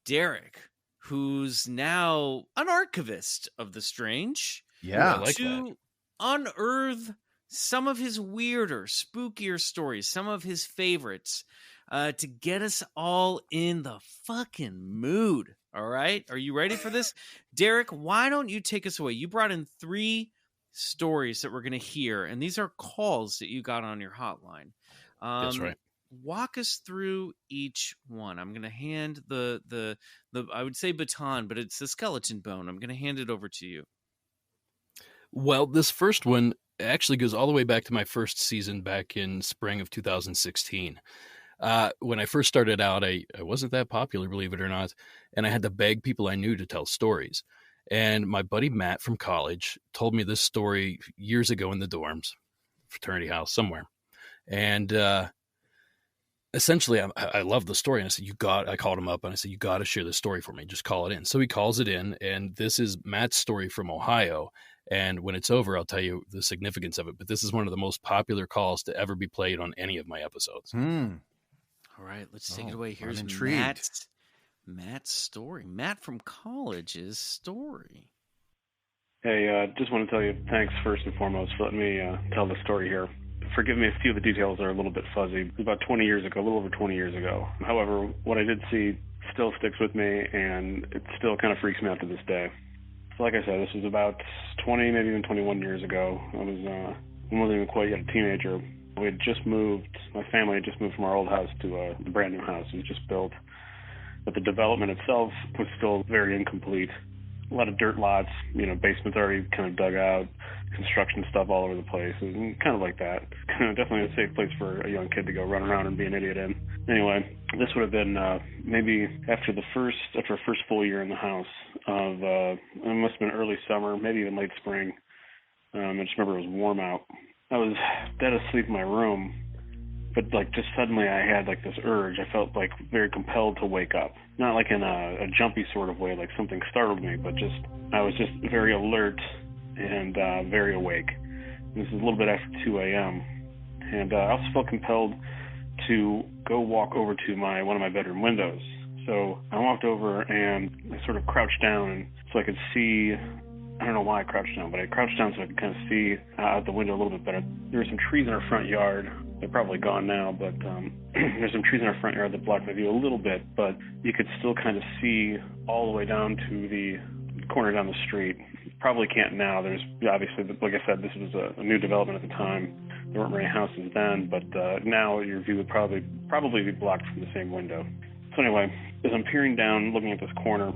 Derek, who's now an archivist of the strange, to unearth some of his weirder, spookier stories, some of his favorites, to get us all in the fucking mood. All right? Are you ready for this? Derek, why don't you take us away? You brought in 3 stories that we're going to hear, and these are calls that you got on your hotline. That's right. Walk us through each one. I'm going to hand the I would say baton, but it's the skeleton bone. I'm going to hand it over to you. Well, this first one actually goes all the way back to my first season back in spring of 2016. When I first started out, I wasn't that popular, believe it or not, and I had to beg people I knew to tell stories. And my buddy Matt from college told me this story years ago in the dorms, fraternity house somewhere. And essentially, I loved the story. And I said, I called him up and I said, you got to share this story for me. Just call it in. So he calls it in. And this is Matt's story from Ohio. And when it's over, I'll tell you the significance of it. But this is one of the most popular calls to ever be played on any of my episodes. All right, let's take it away. Here's Matt's story. Matt from college's story. Hey, just want to tell you thanks first and foremost for letting me tell the story here. Forgive me, a few of the details are a little bit fuzzy. It was about 20 years ago, a little over 20 years ago. However, what I did see still sticks with me, and it still kind of freaks me out to this day. So like I said, this was about 20, maybe even 21 years ago. I wasn't even quite yet a teenager. We had just moved, my family had just moved from our old house to a brand new house. It was just built, but the development itself was still very incomplete. A lot of dirt lots, basements already kind of dug out, construction stuff all over the place, and kind of like that. Definitely a safe place for a young kid to go run around and be an idiot in. Anyway, this would have been maybe after our first full year in the house of, it must have been early summer, maybe even late spring. I just remember it was warm out. I was dead asleep in my room, but just suddenly I had this urge. I felt very compelled to wake up. Not in a jumpy sort of way, like something startled me, but I was just very alert and very awake. This is a little bit after 2 a.m. And I also felt compelled to go walk over to one of my bedroom windows. So I walked over and I sort of crouched down so I could see. I don't know why I crouched down, but I crouched down so I could kind of see out the window a little bit better. There were some trees in our front yard. They're probably gone now, but there's some trees in our front yard that blocked my view a little bit, but you could still kind of see all the way down to the corner down the street. Probably can't now. There's obviously, like I said, this was a new development at the time. There weren't many houses then, but now your view would probably be blocked from the same window. So anyway, as I'm peering down, looking at this corner,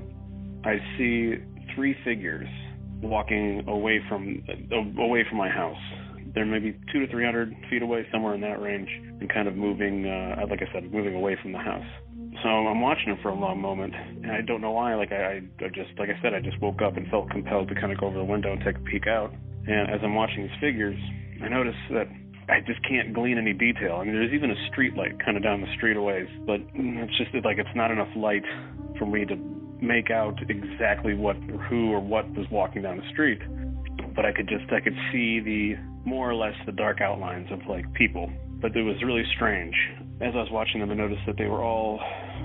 I see 3 figures walking away from my house. They're maybe 200 to 300 feet away, somewhere in that range, and kind of moving, like I said, moving away from the house. So I'm watching them for a long moment, and I don't know why. I just woke up and felt compelled to kind of go over the window and take a peek out. And as I'm watching these figures, I notice that I just can't glean any detail. I mean, there's even a street light kind of down the street a ways, but it's just it's not enough light for me to make out exactly who or what was walking down the street. But I could see more or less the dark outlines of people. But it was really strange. As I was watching them, I noticed that they were all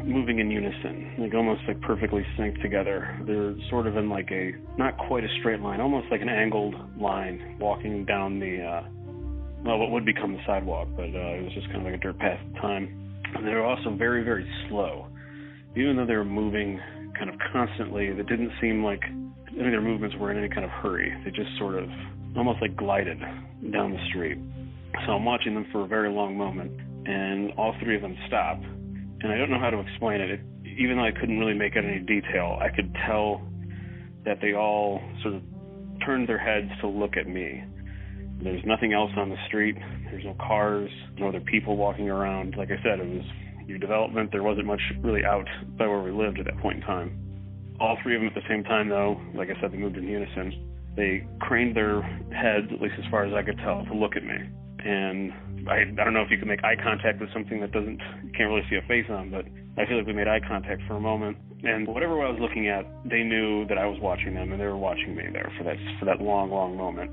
moving in unison, almost perfectly synced together. They're sort of in not quite a straight line, almost like an angled line, walking down what would become the sidewalk, but it was just kind of like a dirt path at the time. And they were also very, very slow. Even though they were moving kind of constantly, it didn't seem like any of their movements were in any kind of hurry. They just sort of almost glided down the street. So I'm watching them for a very long moment, and all 3 of them stop. And I don't know how to explain it. Even though I couldn't really make out any detail, I could tell that they all sort of turned their heads to look at me. There's nothing else on the street. There's no cars, no other people walking around. Like I said, it was new development. There wasn't much really out by where we lived at that point in time. All 3 of them at the same time, though, like I said, they moved in unison. They craned their heads, at least as far as I could tell, to look at me. And I don't know if you can make eye contact with something that you can't really see a face on, but I feel like we made eye contact for a moment. And whatever I was looking at, they knew that I was watching them, and they were watching me there for that long, long moment.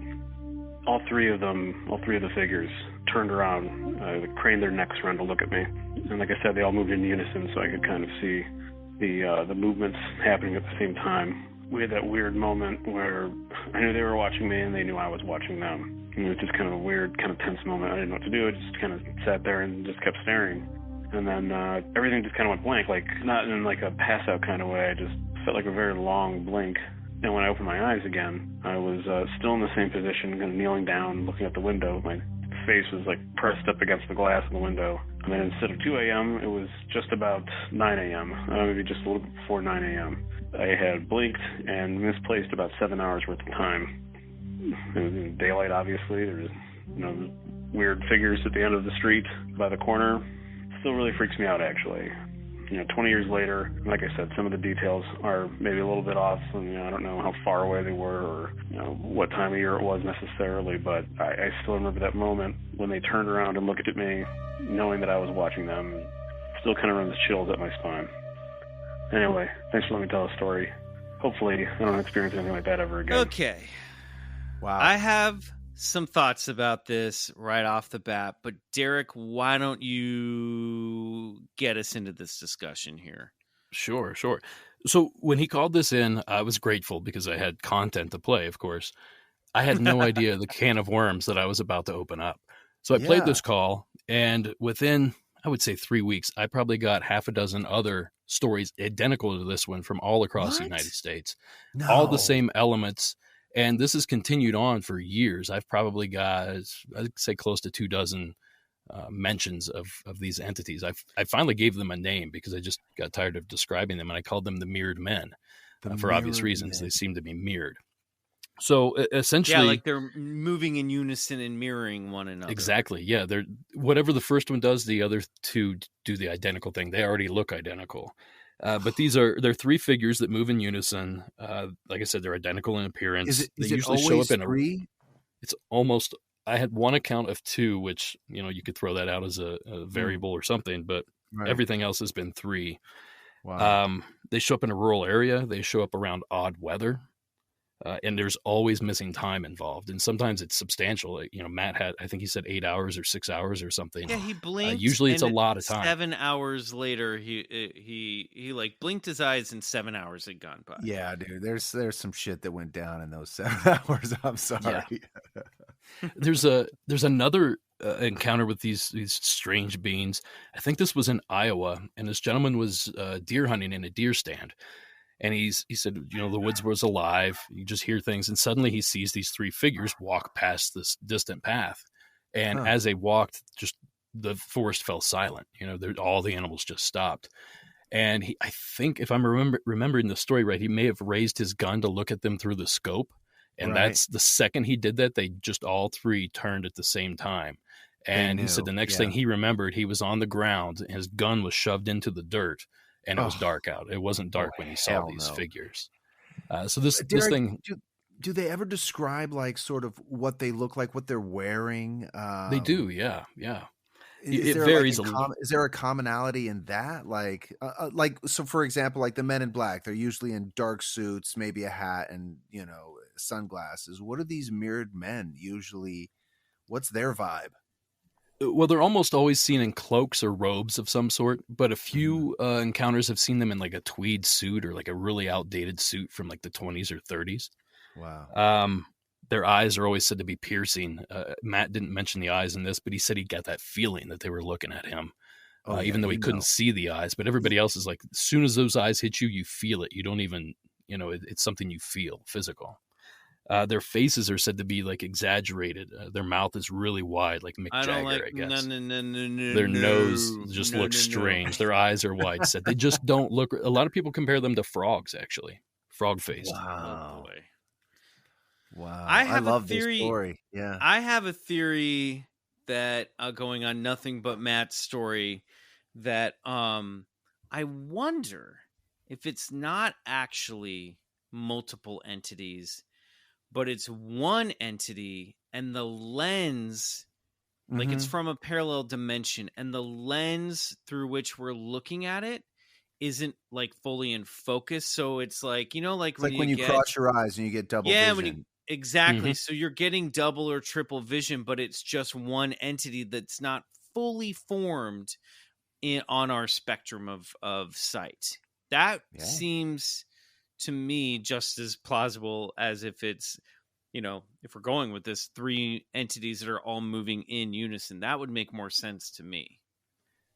All 3 of the figures turned around, craned their necks around to look at me. And like I said, they all moved in unison, so I could kind of see the movements happening at the same time. We had that weird moment where I knew they were watching me and they knew I was watching them. And it was just kind of a weird, kind of tense moment. I didn't know what to do. I just kind of sat there and just kept staring. And then everything just kind of went blank, not in a pass-out kind of way. I just felt like a very long blink. And when I opened my eyes again, I was still in the same position, kind of kneeling down, looking out the window. My face was pressed up against the glass of the window. And then instead of 2 a.m., it was just about 9 a.m., maybe just a little bit before 9 a.m. I had blinked and misplaced about 7 hours worth of time. It was in daylight, obviously. There was weird figures at the end of the street by the corner. still really freaks me out, actually. 20 years later, like I said, some of the details are maybe a little bit off. And, I don't know how far away they were or, what time of year it was necessarily, but I still remember that moment when they turned around and looked at me, knowing that I was watching them. Still kind of runs chills up my spine. Anyway, thanks for letting me tell a story. Hopefully, I don't experience anything like that ever again. Okay. Wow. I have some thoughts about this right off the bat, but Derek, why don't you get us into this discussion here? Sure. So when he called this in, I was grateful because I had content to play, of course. I had no idea the can of worms that I was about to open up. So I played this call, and within, I would say 3 weeks, I probably got half a dozen other stories identical to this one from all across the United States. No. All the same elements. And this has continued on for years. I've probably got, I'd say, close to 24 mentions of these entities. I finally gave them a name because I just got tired of describing them, and I called them the mirrored men for obvious reasons. They seem to be mirrored. So essentially, like they're moving in unison and mirroring one another. Exactly. Yeah, they're whatever the first one does, the other two do the identical thing. They already look identical. But they're three figures that move in unison. Like I said, they're identical in appearance. They usually show up in three. It's almost. I had one account of two, which you could throw that out as a variable or something, but everything else has been three. Wow. They show up in a rural area. They show up around odd weather. And there's always missing time involved, and sometimes it's substantial. Matt had, I think he said 8 hours or 6 hours or something. Yeah, he blinked. Usually it's a lot of time. 7 hours later, he like blinked his eyes, and 7 hours had gone by. Yeah, dude. There's some shit that went down in those 7 hours. I'm sorry. Yeah. There's another encounter with these strange beings. I think this was in Iowa, and this gentleman was deer hunting in a deer stand. And he said, the woods was alive. You just hear things. And suddenly he sees these three figures walk past this distant path. And as they walked, just the forest fell silent. All the animals just stopped. And I think if I'm remembering the story right, he may have raised his gun to look at them through the scope. And that's the second he did that, they just all three turned at the same time. And he said the next thing he remembered, he was on the ground. And his gun was shoved into the dirt. And it was dark out. It wasn't dark when he saw these figures. So this thing. Do they ever describe like sort of what they look like, what they're wearing? They do, yeah. It varies like a little. Is there a commonality in that? So for example, like the Men in Black, they're usually in dark suits, maybe a hat and sunglasses. What are these mirrored men usually? What's their vibe? Well, they're almost always seen in cloaks or robes of some sort, but a few encounters have seen them in like a tweed suit or like a really outdated suit from like the 20s or 30s. Wow. Their eyes are always said to be piercing. Matt didn't mention the eyes in this, but he said he got that feeling that they were looking at him, even though he couldn't see the eyes. But everybody else is like, as soon as those eyes hit you, you feel it. You don't even, it's something you feel, physical. Their faces are said to be like exaggerated. Their mouth is really wide, like Mick Jagger, I guess. No. Their nose just looks strange. Their eyes are wide set. They just don't look. A lot of people compare them to frogs, actually. Frog faced. Wow. Oh, boy. Wow. I love a theory. This story. Yeah. I have a theory that going on nothing but Matt's story that I wonder if it's not actually multiple entities, but it's one entity, and the lens, like it's from a parallel dimension, and the lens through which we're looking at it isn't like fully in focus. So it's like, it's like when you cross your eyes and you get double vision. Exactly. So you're getting double or triple vision, but it's just one entity that's not fully formed on our spectrum of sight. That seems to me just as plausible as if it's, if we're going with this, three entities that are all moving in unison. That would make more sense to me.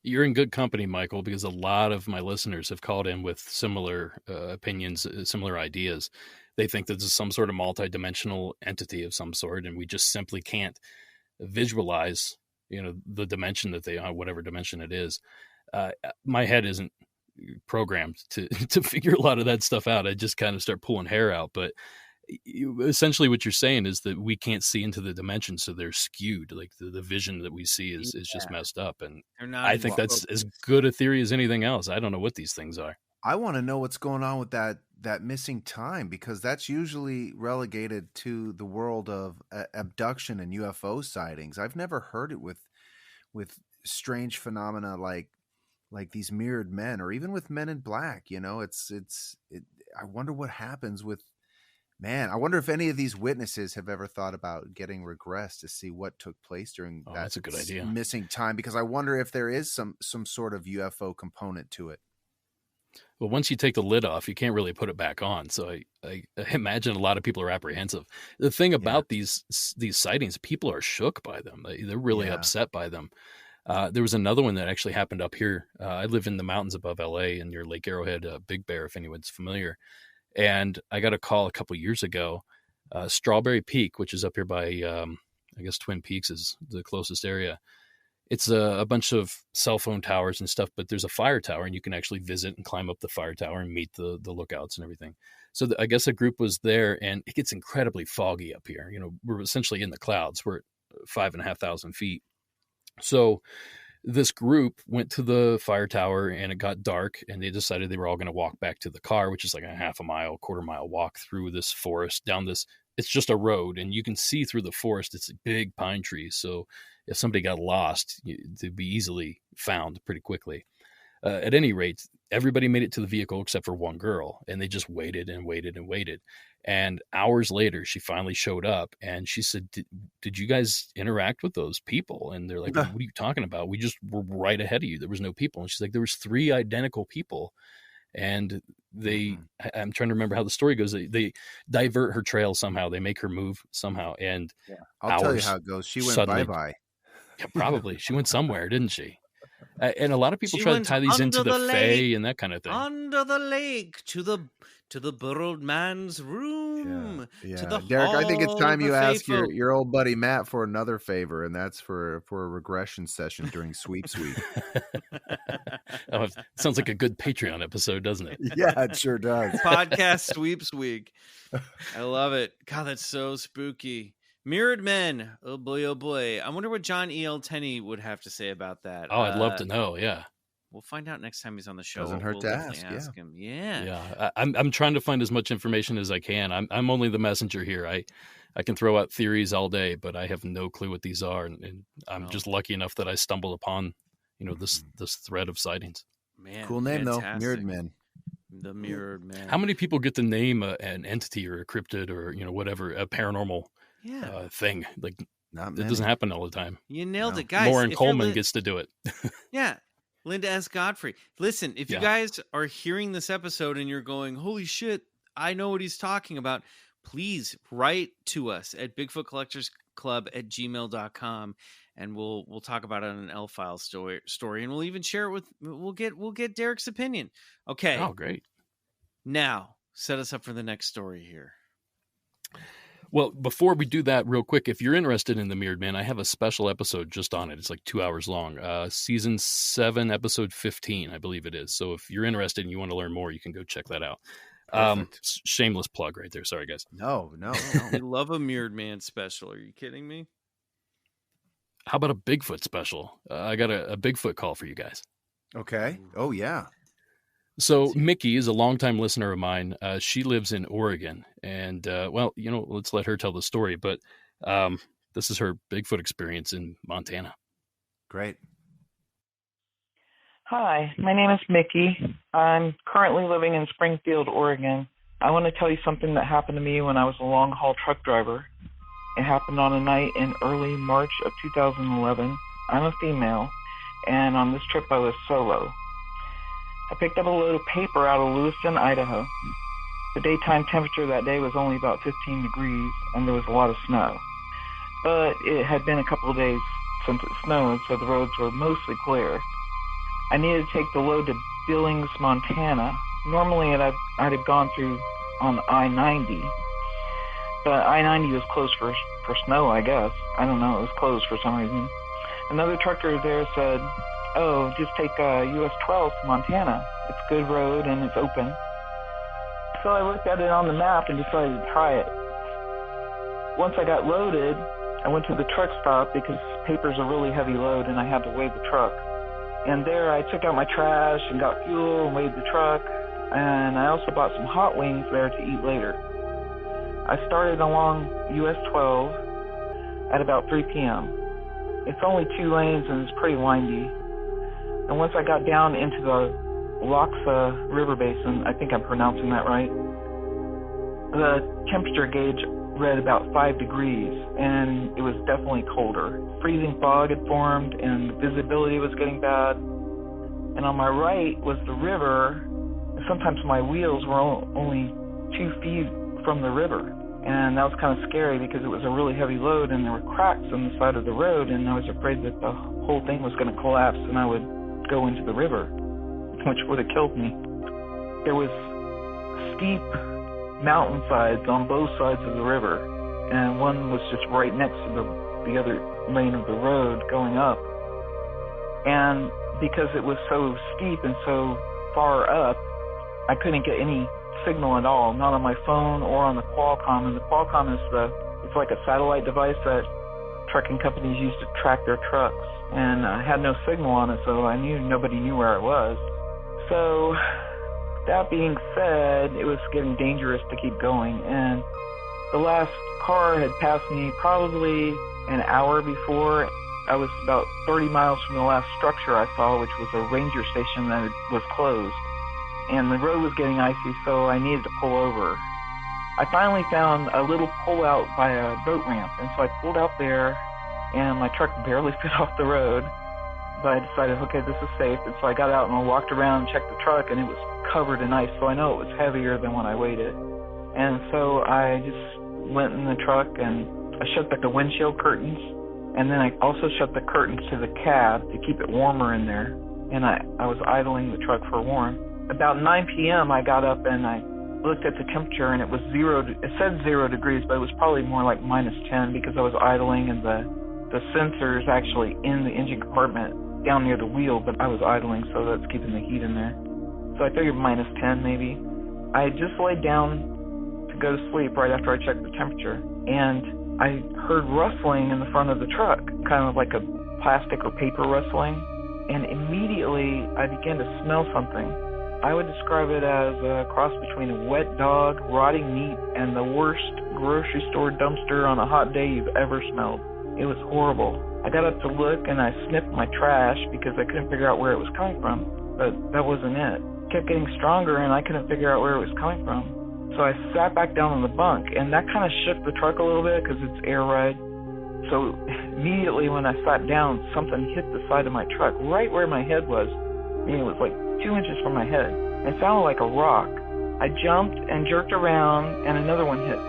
You're in good company, Michael, because a lot of my listeners have called in with similar opinions, similar ideas. They think that this is some sort of multidimensional entity of some sort, and we just simply can't visualize, the dimension that they are, whatever dimension it is. My head isn't programmed to figure a lot of that stuff out. I just kind of start pulling hair out. But essentially what you're saying is that we can't see into the dimensions, so they're skewed. Like the vision that we see is just messed up. And I think that's as good a theory as anything else. I don't know what these things are. I want to know what's going on with that missing time, because that's usually relegated to the world of abduction and UFO sightings. I've never heard it with strange phenomena like these mirrored men, or even with Men in Black. You know, I wonder what happens with, man, I wonder if any of these witnesses have ever thought about getting regressed to see what took place during that's a good idea. Missing time, because I wonder if there is some sort of UFO component to it. Well, once you take the lid off, you can't really put it back on. So I imagine a lot of people are apprehensive. The thing about these sightings, people are shook by them. They're really upset by them. There was another one that actually happened up here. I live in the mountains above LA and near Lake Arrowhead, Big Bear, if anyone's familiar. And I got a call a couple years ago, Strawberry Peak, which is up here by, I guess Twin Peaks is the closest area. It's a bunch of cell phone towers and stuff, but there's a fire tower, and you can actually visit and climb up the fire tower and meet the lookouts and everything. So I guess a group was there, and it gets incredibly foggy up here. You know, we're essentially in the clouds. We're at 5,500 feet. So this group went to the fire tower, and it got dark, and they decided they were all going to walk back to the car, which is like a quarter mile walk through this forest down this. It's just a road, and you can see through the forest. It's big pine trees. So if somebody got lost, they'd be easily found pretty quickly. At any rate, everybody made it to the vehicle except for one girl, and they just waited and waited and waited. And hours later, she finally showed up, and she said, did you guys interact with those people? And they're like, what are you talking about? We just were right ahead of you. There was no people. And she's like, there was 3 identical people. And I'm trying to remember how the story goes. They divert her trail somehow. They make her move somehow. And I'll tell you how it goes. She went bye-bye. Yeah, probably. She went somewhere, didn't she? And a lot of people try to tie these into the Fae and that kind of thing. Under the lake to the burrowed man's room. Yeah. To the Derek, I think it's time you ask faithful. your old buddy Matt for another favor, and that's for a regression session during Sweeps Week. Oh, sounds like a good Patreon episode, doesn't it? Yeah, it sure does. Podcast Sweeps Week. I love it. God, that's so spooky. Mirrored Men. Oh boy, oh boy. I wonder what John E.L. Tenney would have to say about that. Oh, I'd love to know. Yeah. We'll find out next time he's on the show. Doesn't hurt we'll to ask him. Yeah. Yeah. I'm trying to find as much information as I can. I'm only the messenger here. I can throw out theories all day, but I have no clue what these are. And I'm just lucky enough that I stumbled upon, this thread of sightings. Man, cool name fantastic. though. Mirrored Men. The Mirrored Man. How many people get to name an entity or a cryptid or, whatever, a paranormal thing? Like, Not it many. doesn't happen all the time. You nailed it, guys. Lauren Coleman gets to do it. Yeah. Linda S. Godfrey. Listen, if you guys are hearing this episode and you're going, holy shit, I know what he's talking about, please write to us at BigfootCollectorsClub@gmail.com, and we'll talk about it on an L-File story, and we'll even share it we'll get Derek's opinion. Okay. Oh, great. Now, set us up for the next story here. Well, before we do that, real quick, if you're interested in the Mirrored Man, I have a special episode just on it. It's like 2 hours long. Season 7, episode 15, I believe it is. So if you're interested and you want to learn more, you can go check that out. Shameless plug right there. Sorry, guys. No. We love a Mirrored Man special. Are you kidding me? How about a Bigfoot special? I got a Bigfoot call for you guys. Okay. Oh, yeah. So Mickey is a longtime listener of mine. She lives in Oregon, and let's let her tell the story. But this is her Bigfoot experience in Montana. Great. Hi, my name is Mickey. I'm currently living in Springfield, Oregon. I want to tell you something that happened to me when I was a long-haul truck driver. It happened on a night in early March of 2011. I'm a female, and on this trip I was solo. I picked up a load of paper out of Lewiston, Idaho. The daytime temperature that day was only about 15 degrees, and there was a lot of snow. But it had been a couple of days since it snowed, so the roads were mostly clear. I needed to take the load to Billings, Montana. Normally I'd have gone through on I-90, but I-90 was closed for snow, I guess. I don't know, it was closed for some reason. Another trucker there said, "Oh, just take US 12 to Montana. It's a good road and it's open." So I looked at it on the map and decided to try it. once I got loaded, I went to the truck stop because paper's a really heavy load and I had to weigh the truck. And there I took out my trash and got fuel and weighed the truck. And I also bought some hot wings there to eat later. I started along US 12 at about 3 p.m. It's only 2 lanes and it's pretty windy. And once I got down into the Loxa River Basin, I think I'm pronouncing that right, the temperature gauge read about 5 degrees, and it was definitely colder. Freezing fog had formed, and the visibility was getting bad. And on my right was the river. Sometimes my wheels were only 2 feet from the river, and that was kind of scary because it was a really heavy load, and there were cracks on the side of the road, and I was afraid that the whole thing was going to collapse, and I would go into the river, which would have killed me. There was steep mountainsides on both sides of the river, and one was just right next to the other lane of the road going up. And because it was so steep and so far up, I couldn't get any signal at all, not on my phone or on the Qualcomm. And the Qualcomm is it's like a satellite device that trucking companies use to track their trucks. And I had no signal on it, so I knew nobody knew where I was. So that being said, it was getting dangerous to keep going, and the last car had passed me probably an hour before. I was about 30 miles from the last structure I saw, which was a ranger station that was closed, and the road was getting icy, so I needed to pull over. I finally found a little pull-out by a boat ramp, and so I pulled out there, and my truck barely fit off the road. But I decided, okay, this is safe. And so I got out and I walked around and checked the truck, and it was covered in ice. So I know it was heavier than when I weighed it. And so I just went in the truck and I shut the windshield curtains. And then I also shut the curtains to the cab to keep it warmer in there. And I was idling the truck for warm. About 9 p.m. I got up and I looked at the temperature, and it was it said 0 degrees, but it was probably more like -10 because I was idling, and the sensor's actually in the engine compartment down near the wheel, but I was idling, so that's keeping the heat in there. So I figured -10 maybe. I just laid down to go to sleep right after I checked the temperature, and I heard rustling in the front of the truck, kind of like a plastic or paper rustling, and immediately I began to smell something. I would describe it as a cross between a wet dog, rotting meat, and the worst grocery store dumpster on a hot day you've ever smelled. It was horrible. I got up to look, and I sniffed my trash because I couldn't figure out where it was coming from, but that wasn't it. It kept getting stronger, and I couldn't figure out where it was coming from. So I sat back down on the bunk, and that kind of shook the truck a little bit because it's air ride. So immediately when I sat down, something hit the side of my truck, right where my head was. I mean, it was like 2 inches from my head. It sounded like a rock. I jumped and jerked around, and another one hit.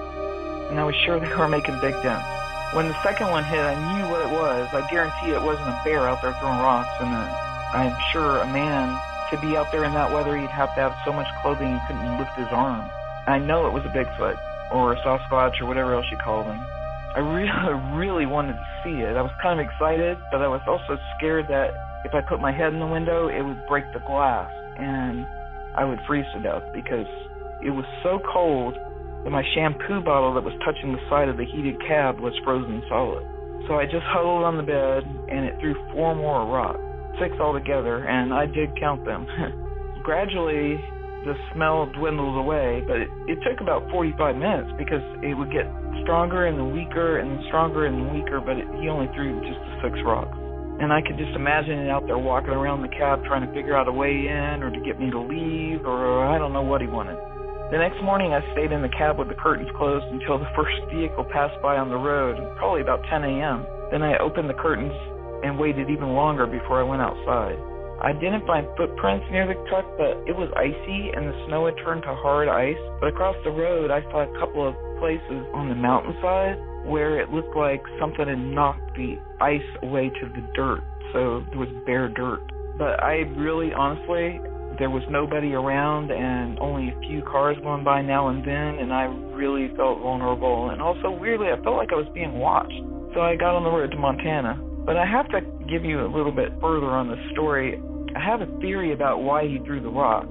And I was sure they were making big dents. When the second one hit, I knew what it was. I guarantee it wasn't a bear out there throwing rocks, and I'm sure a man, to be out there in that weather, he'd have to have so much clothing he couldn't lift his arm. I know it was a Bigfoot, or a Sasquatch, or whatever else you call them. I really wanted to see it. I was kind of excited, but I was also scared that if I put my head in the window, it would break the glass, and I would freeze to death because it was so cold that my shampoo bottle that was touching the side of the heated cab was frozen solid. So I just huddled on the bed, and it threw 4 more rocks, 6 altogether, and I did count them. Gradually, the smell dwindled away, but it took about 45 minutes because it would get stronger and then weaker and then stronger and then weaker, but he only threw just the 6 rocks. And I could just imagine it out there walking around the cab trying to figure out a way in or to get me to leave, or I don't know what he wanted. The next morning, I stayed in the cab with the curtains closed until the first vehicle passed by on the road, probably about 10 a.m. Then I opened the curtains and waited even longer before I went outside. I didn't find footprints near the truck, but it was icy and the snow had turned to hard ice. But across the road, I saw a couple of places on the mountainside where it looked like something had knocked the ice away to the dirt, so there was bare dirt. But I really, honestly, there was nobody around and only a few cars going by now and then, and I really felt vulnerable. And also, weirdly, I felt like I was being watched. So I got on the road to Montana. But I have to give you a little bit further on the story. I have a theory about why he threw the rock,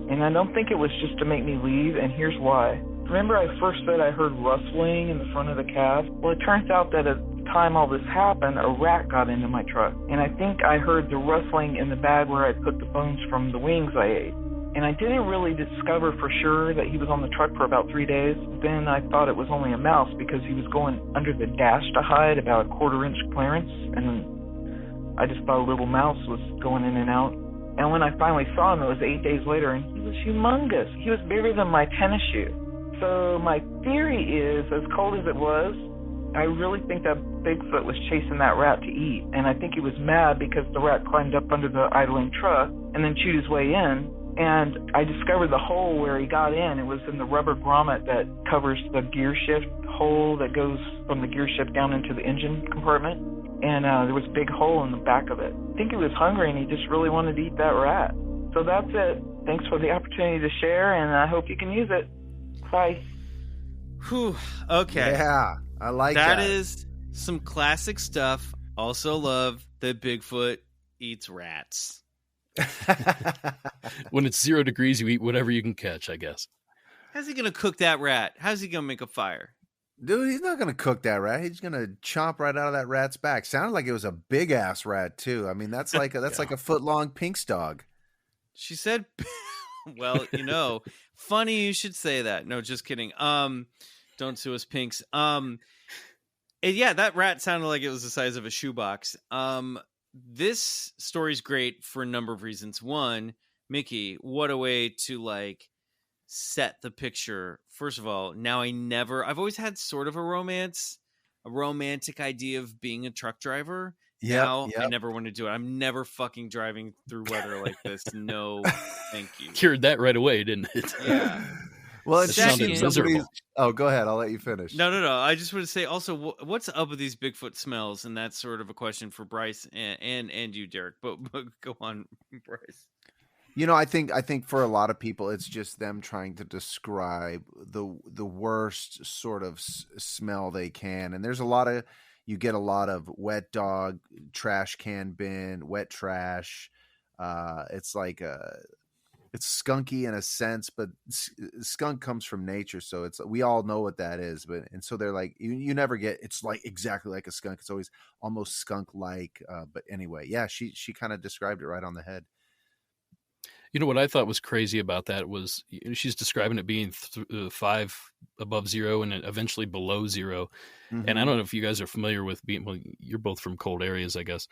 and I don't think it was just to make me leave, and here's why. Remember I first said I heard rustling in the front of the cab? Well, it turns out that at the time all this happened, a rat got into my truck. And I think I heard the rustling in the bag where I put the bones from the wings I ate. And I didn't really discover for sure that he was on the truck for about 3 days. Then I thought it was only a mouse because he was going under the dash to hide about a 1/4 inch clearance. And I just thought a little mouse was going in and out. And when I finally saw him, it was 8 days later, and he was humongous. He was bigger than my tennis shoe. So my theory is, as cold as it was, I really think that Bigfoot was chasing that rat to eat. And I think he was mad because the rat climbed up under the idling truck and then chewed his way in. And I discovered the hole where he got in. It was in the rubber grommet that covers the gear shift hole that goes from the gear shift down into the engine compartment. And there was a big hole in the back of it. I think he was hungry and he just really wanted to eat that rat. So that's it. Thanks for the opportunity to share, and I hope you can use it. Bye. Whew. Okay. Yeah, I like that. That is some classic stuff. Also love that Bigfoot eats rats. When it's 0 degrees, you eat whatever you can catch, I guess. How's he going to cook that rat? How's he going to make a fire? Dude, he's not going to cook that rat. He's going to chomp right out of that rat's back. Sounded like it was a big ass rat too. I mean, that's like like a foot long Pink's dog. She said, well, funny you should say that. No, just kidding. Don't sue us, Pinks. Yeah, that rat sounded like it was the size of a shoebox. This story's great for a number of reasons. One, Mickey, what a way to set the picture. First of all, I've always had sort of a romantic idea of being a truck driver. Yep. I never want to do it. I'm never fucking driving through weather like this. No, thank you. Cured that right away, didn't it? Yeah. Well, it sounded miserable. Oh, go ahead. I'll let you finish. No. I just want to say also, what's up with these Bigfoot smells? And that's sort of a question for Bryce and you, Derek. But go on, Bryce. I think for a lot of people, it's just them trying to describe the worst sort of smell they can. And you get a lot of wet dog, trash can bin, wet trash. It's like it's skunky in a sense, but skunk comes from nature, so we all know what that is. And so they're like, you never get it's like exactly like a skunk. It's always almost skunk like. But anyway, yeah, she kind of described it right on the head. What I thought was crazy about that was she's describing it being 5 above 0 and eventually below 0. Mm-hmm. And I don't know if you guys are familiar with you're both from cold areas, I guess.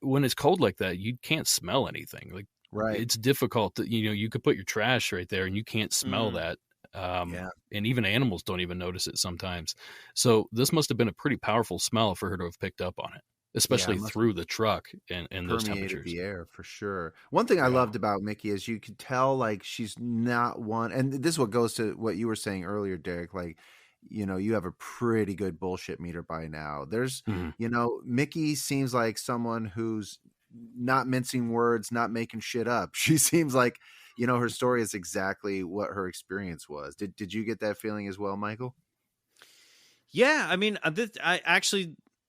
When it's cold like that, you can't smell anything. Right. It's difficult to, you could put your trash right there and you can't smell that. And even animals don't even notice it sometimes. So this must have been a pretty powerful smell for her to have picked up on it. Especially through the truck and those temperatures. The air for sure. One thing I loved about Mickey is you could tell she's not one, and this is what goes to what you were saying earlier, Derek. You have a pretty good bullshit meter by now. There's, Mickey seems like someone who's not mincing words, not making shit up. She seems like, her story is exactly what her experience was. Did you get that feeling as well, Michael? Yeah, I mean,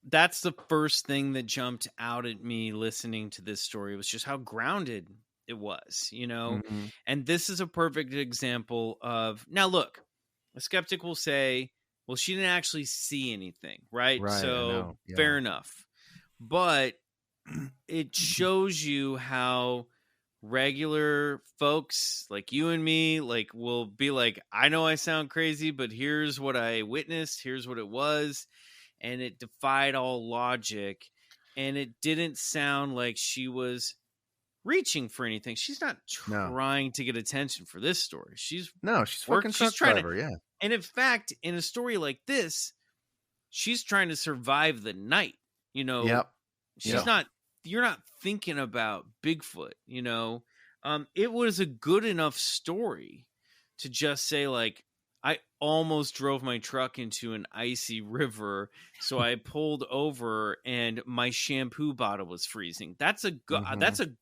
that's the first thing that jumped out at me listening to this story was just how grounded it was, Mm-hmm. And this is a perfect example of, now look, a skeptic will say, well, she didn't actually see anything, right? So fair enough. But it shows you how regular folks like you and me, will be like, I know I sound crazy, but here's what I witnessed. Here's what it was. And it defied all logic, and it didn't sound like she was reaching for anything. She's not trying to get attention for this story. She's fucking truck driver, yeah. And in fact, in a story like this, she's trying to survive the night. Yep. She's not. You're not thinking about Bigfoot. It was a good enough story to just say I almost drove my truck into an icy river, so I pulled over and my shampoo bottle was freezing. That's a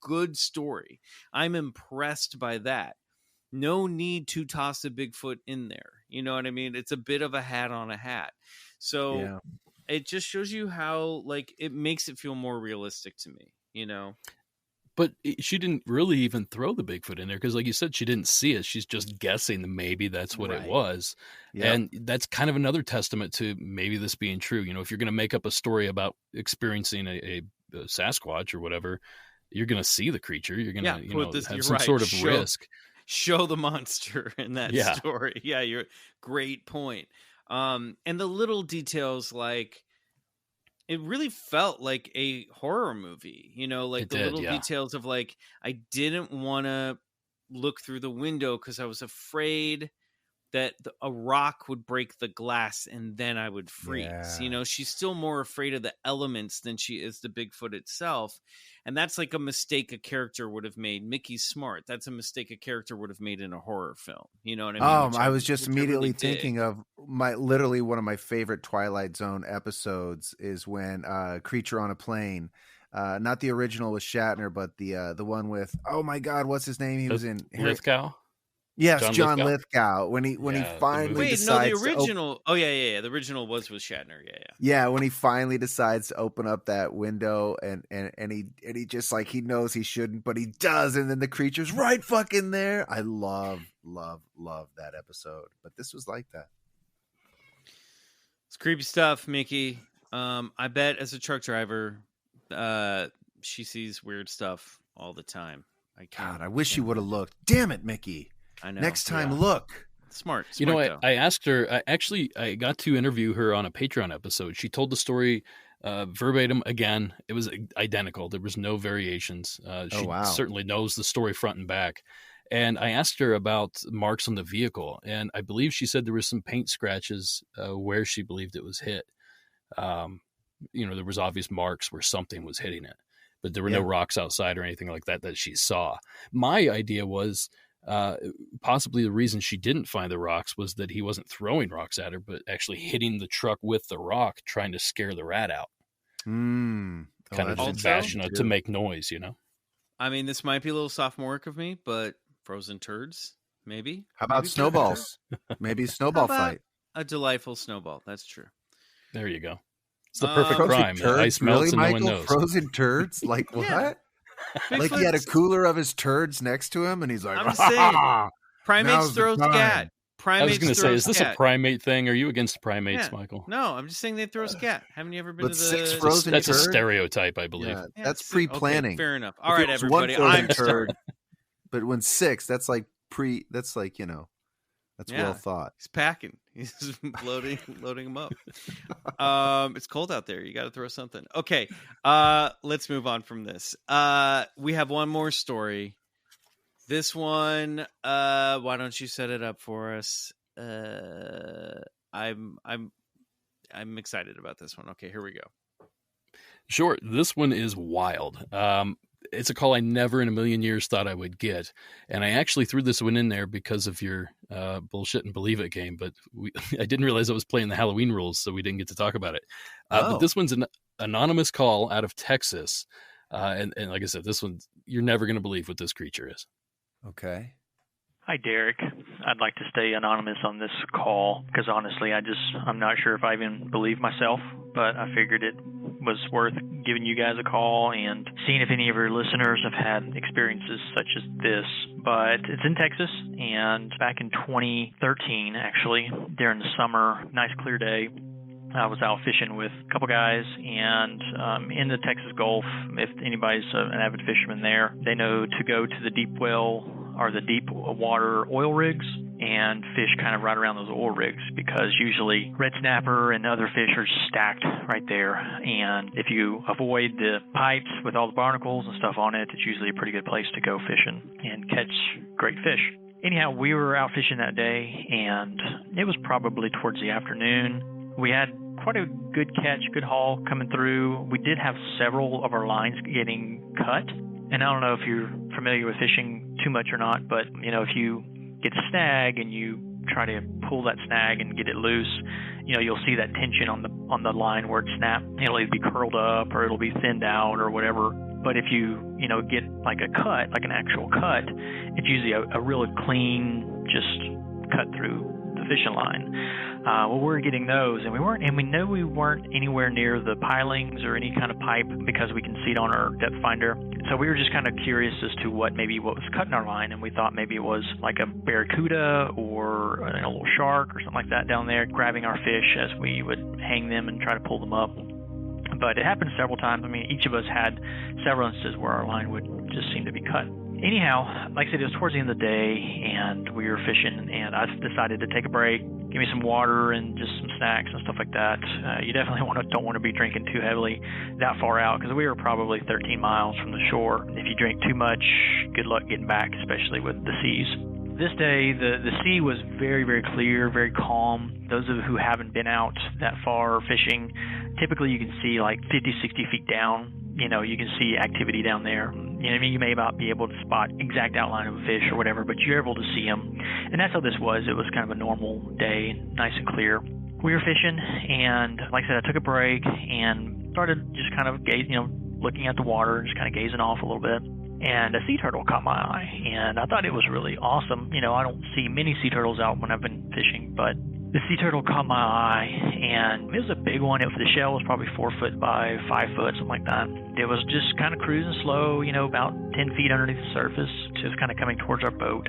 good story. I'm impressed by that. No need to toss a Bigfoot in there. You know what I mean? It's a bit of a hat on a hat. So it just shows you how it makes it feel more realistic to me, But she didn't really even throw the Bigfoot in there because, like you said, she didn't see it. She's just guessing that maybe that's what it was. Yep. And that's kind of another testament to maybe this being true. You know, if you're going to make up a story about experiencing a Sasquatch or whatever, you're going to see the creature. You're going to have some sort of risk. Show the monster in that story. Yeah, you're great point. And the little details, like, it really felt like a horror movie, you know, like little details of like, I didn't want to look through the window because I was afraid that a rock would break the glass and then I would freeze. Yeah. You know, she's still more afraid of the elements than she is the Bigfoot itself. And that's like a mistake a character would have made. Mickey's smart. That's a mistake a character would have made in a horror film. You know what I mean? I was just immediately thinking of literally one of my favorite Twilight Zone episodes is when Creature on a Plane, not the original with Shatner, but the one with, oh my God, what's his name? He was in Lithgow. Yes, John Lithgow. When he finally decides the original. The original was with Shatner. Yeah, when he finally decides to open up that window and he just like, he knows he shouldn't, but he does, and then the creature's right fucking there. I love that episode. But this was like that. It's creepy stuff, Mickey. I bet as a truck driver, she sees weird stuff all the time. I wish you would have looked. Damn it, Mickey. I know. Next time, look. Smart. You know, I asked her. I got to interview her on a Patreon episode. She told the story verbatim again. It was identical. There was no variations. She certainly knows the story front and back. And I asked her about marks on the vehicle, and I believe she said there were some paint scratches where she believed it was hit. You know, there was obvious marks where something was hitting it, but there were no rocks outside or anything like that she saw. My idea was, possibly the reason she didn't find the rocks was that he wasn't throwing rocks at her, but actually hitting the truck with the rock, trying to scare the rat out. Kind of just bashing it to make noise, you know? I mean, this might be a little sophomoric of me, but frozen turds, maybe. How about snowballs? Maybe a snowball fight. A delightful snowball. That's true. There you go. It's the perfect crime. Ice melts and no one knows. Frozen turds? Like what? Yeah. Like he had a cooler of his turds next to him, and he's like, I'm saying, primates throw scat. I was going to say, is this a primate thing? Are you against primates, Michael? No, I'm just saying they throw scat. Haven't you ever been to the... 6 frozen That's a stereotype, I believe. Yeah, that's pre-planning. Okay, fair enough. All right, everybody. I'm turd, but when 6, that's like that's like, you know, that's well thought. He's packing. He's loading them up. It's cold out there. You got to throw something. Okay, let's move on from this. We have one more story. This one, why don't you set it up for us? I'm excited about this one. Okay, here we go. Sure. This one is wild. It's a call I never in a million years thought I would get. And I actually threw this one in there because of your bullshit and believe it game, but I didn't realize I was playing the Halloween rules, so we didn't get to talk about it. But this one's an anonymous call out of Texas. And like I said, this one, you're never going to believe what this creature is. Okay. Hi, Derek. I'd like to stay anonymous on this call because honestly, I'm not sure if I even believe myself, but I figured it was worth giving you guys a call and seeing if any of your listeners have had experiences such as this. But it's in Texas, and back in 2013, actually, during the summer, nice clear day, I was out fishing with a couple guys, and in the Texas Gulf, if anybody's an avid fisherman there, they know to go to the deep well or the deep water oil rigs and fish kind of right around those oil rigs, because usually red snapper and other fish are stacked right there. And if you avoid the pipes with all the barnacles and stuff on it, it's usually a pretty good place to go fishing and catch great fish. Anyhow, we were out fishing that day, and it was probably towards the afternoon. We had quite a good catch, good haul coming through. We did have several of our lines getting cut. And I don't know if you're familiar with fishing too much or not, but, you know, if you get a snag and you try to pull that snag and get it loose, you know, you'll see that tension on the line where it snapped. It'll either be curled up or it'll be thinned out or whatever. But if you get like a cut, like an actual cut, it's usually a really clean, just cut through the fishing line. Well, we're getting those, and we know we weren't anywhere near the pilings or any kind of pipe because we can see it on our depth finder. So we were just kind of curious as to what was cutting our line, and we thought maybe it was like a barracuda or a little shark or something like that down there grabbing our fish as we would hang them and try to pull them up. But it happened several times. I mean, each of us had several instances where our line would just seem to be cut. Anyhow, like I said, it was towards the end of the day, and we were fishing, and I decided to take a break, give me some water and just some snacks and stuff like that. You definitely don't want to be drinking too heavily that far out, because we were probably 13 miles from the shore. If you drink too much, good luck getting back, especially with the seas. This day, the sea was very, very clear, very calm. Those of you who haven't been out that far fishing, typically you can see like 50, 60 feet down. You can see activity down there. You may not be able to spot exact outline of a fish or whatever, but you're able to see them. And that's how this was. It was kind of a normal day, nice and clear. We were fishing, and like I said, I took a break and started just kind of looking at the water, just kind of gazing off a little bit. And a sea turtle caught my eye, and I thought it was really awesome. I don't see many sea turtles out when I've been fishing, but the sea turtle caught my eye, and it was a big one. The shell was probably 4 foot by 5 foot, something like that. It was just kind of cruising slow, about 10 feet underneath the surface, just kind of coming towards our boat.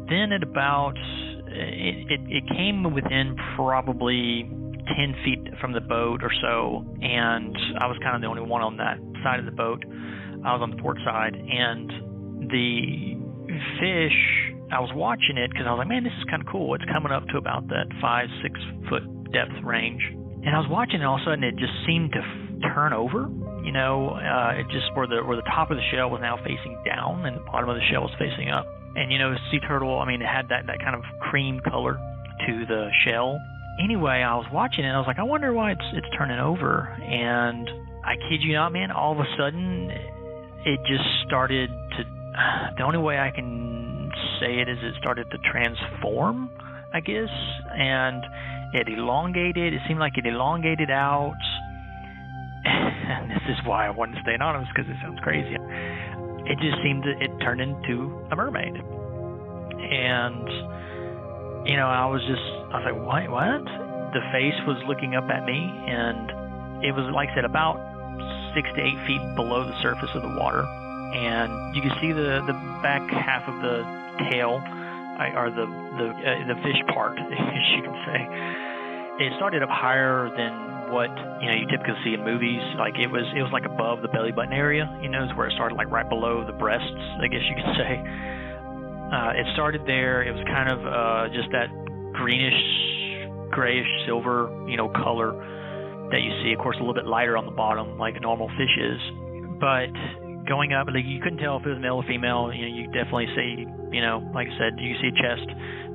Then at about, it came within probably 10 feet from the boat or so, and I was kind of the only one on that side of the boat. I was on the port side, and the fish, I was watching it because I was like, man, this is kind of cool. It's coming up to about that 5-6 foot depth range. And I was watching it, and all of a sudden it just seemed to turn over. It just where the top of the shell was now facing down and the bottom of the shell was facing up. And sea turtle, it had that kind of cream color to the shell. Anyway, I was watching it, and I was like, I wonder why it's turning over. And I kid you not, man, all of a sudden it just started to. The only way I can say it is it started to transform, I guess, and it elongated. It seemed like it elongated out. And this is why I wanted to stay anonymous, because it sounds crazy. It just seemed that it turned into a mermaid. And, I was like, what? The face was looking up at me, and it was, like I said, about 6 to 8 feet below the surface of the water. And you can see the back half of the tail, or the fish part, as you can say. It started up higher than what you typically see in movies. Like it was like above the belly button area. Is where it started, like right below the breasts, I guess you could say. It started there. It was kind of just that greenish, grayish, silver, color that you see. Of course, a little bit lighter on the bottom, like a normal fish is. But going up, like, you couldn't tell if it was male or female. You definitely see, like I said, you see a chest,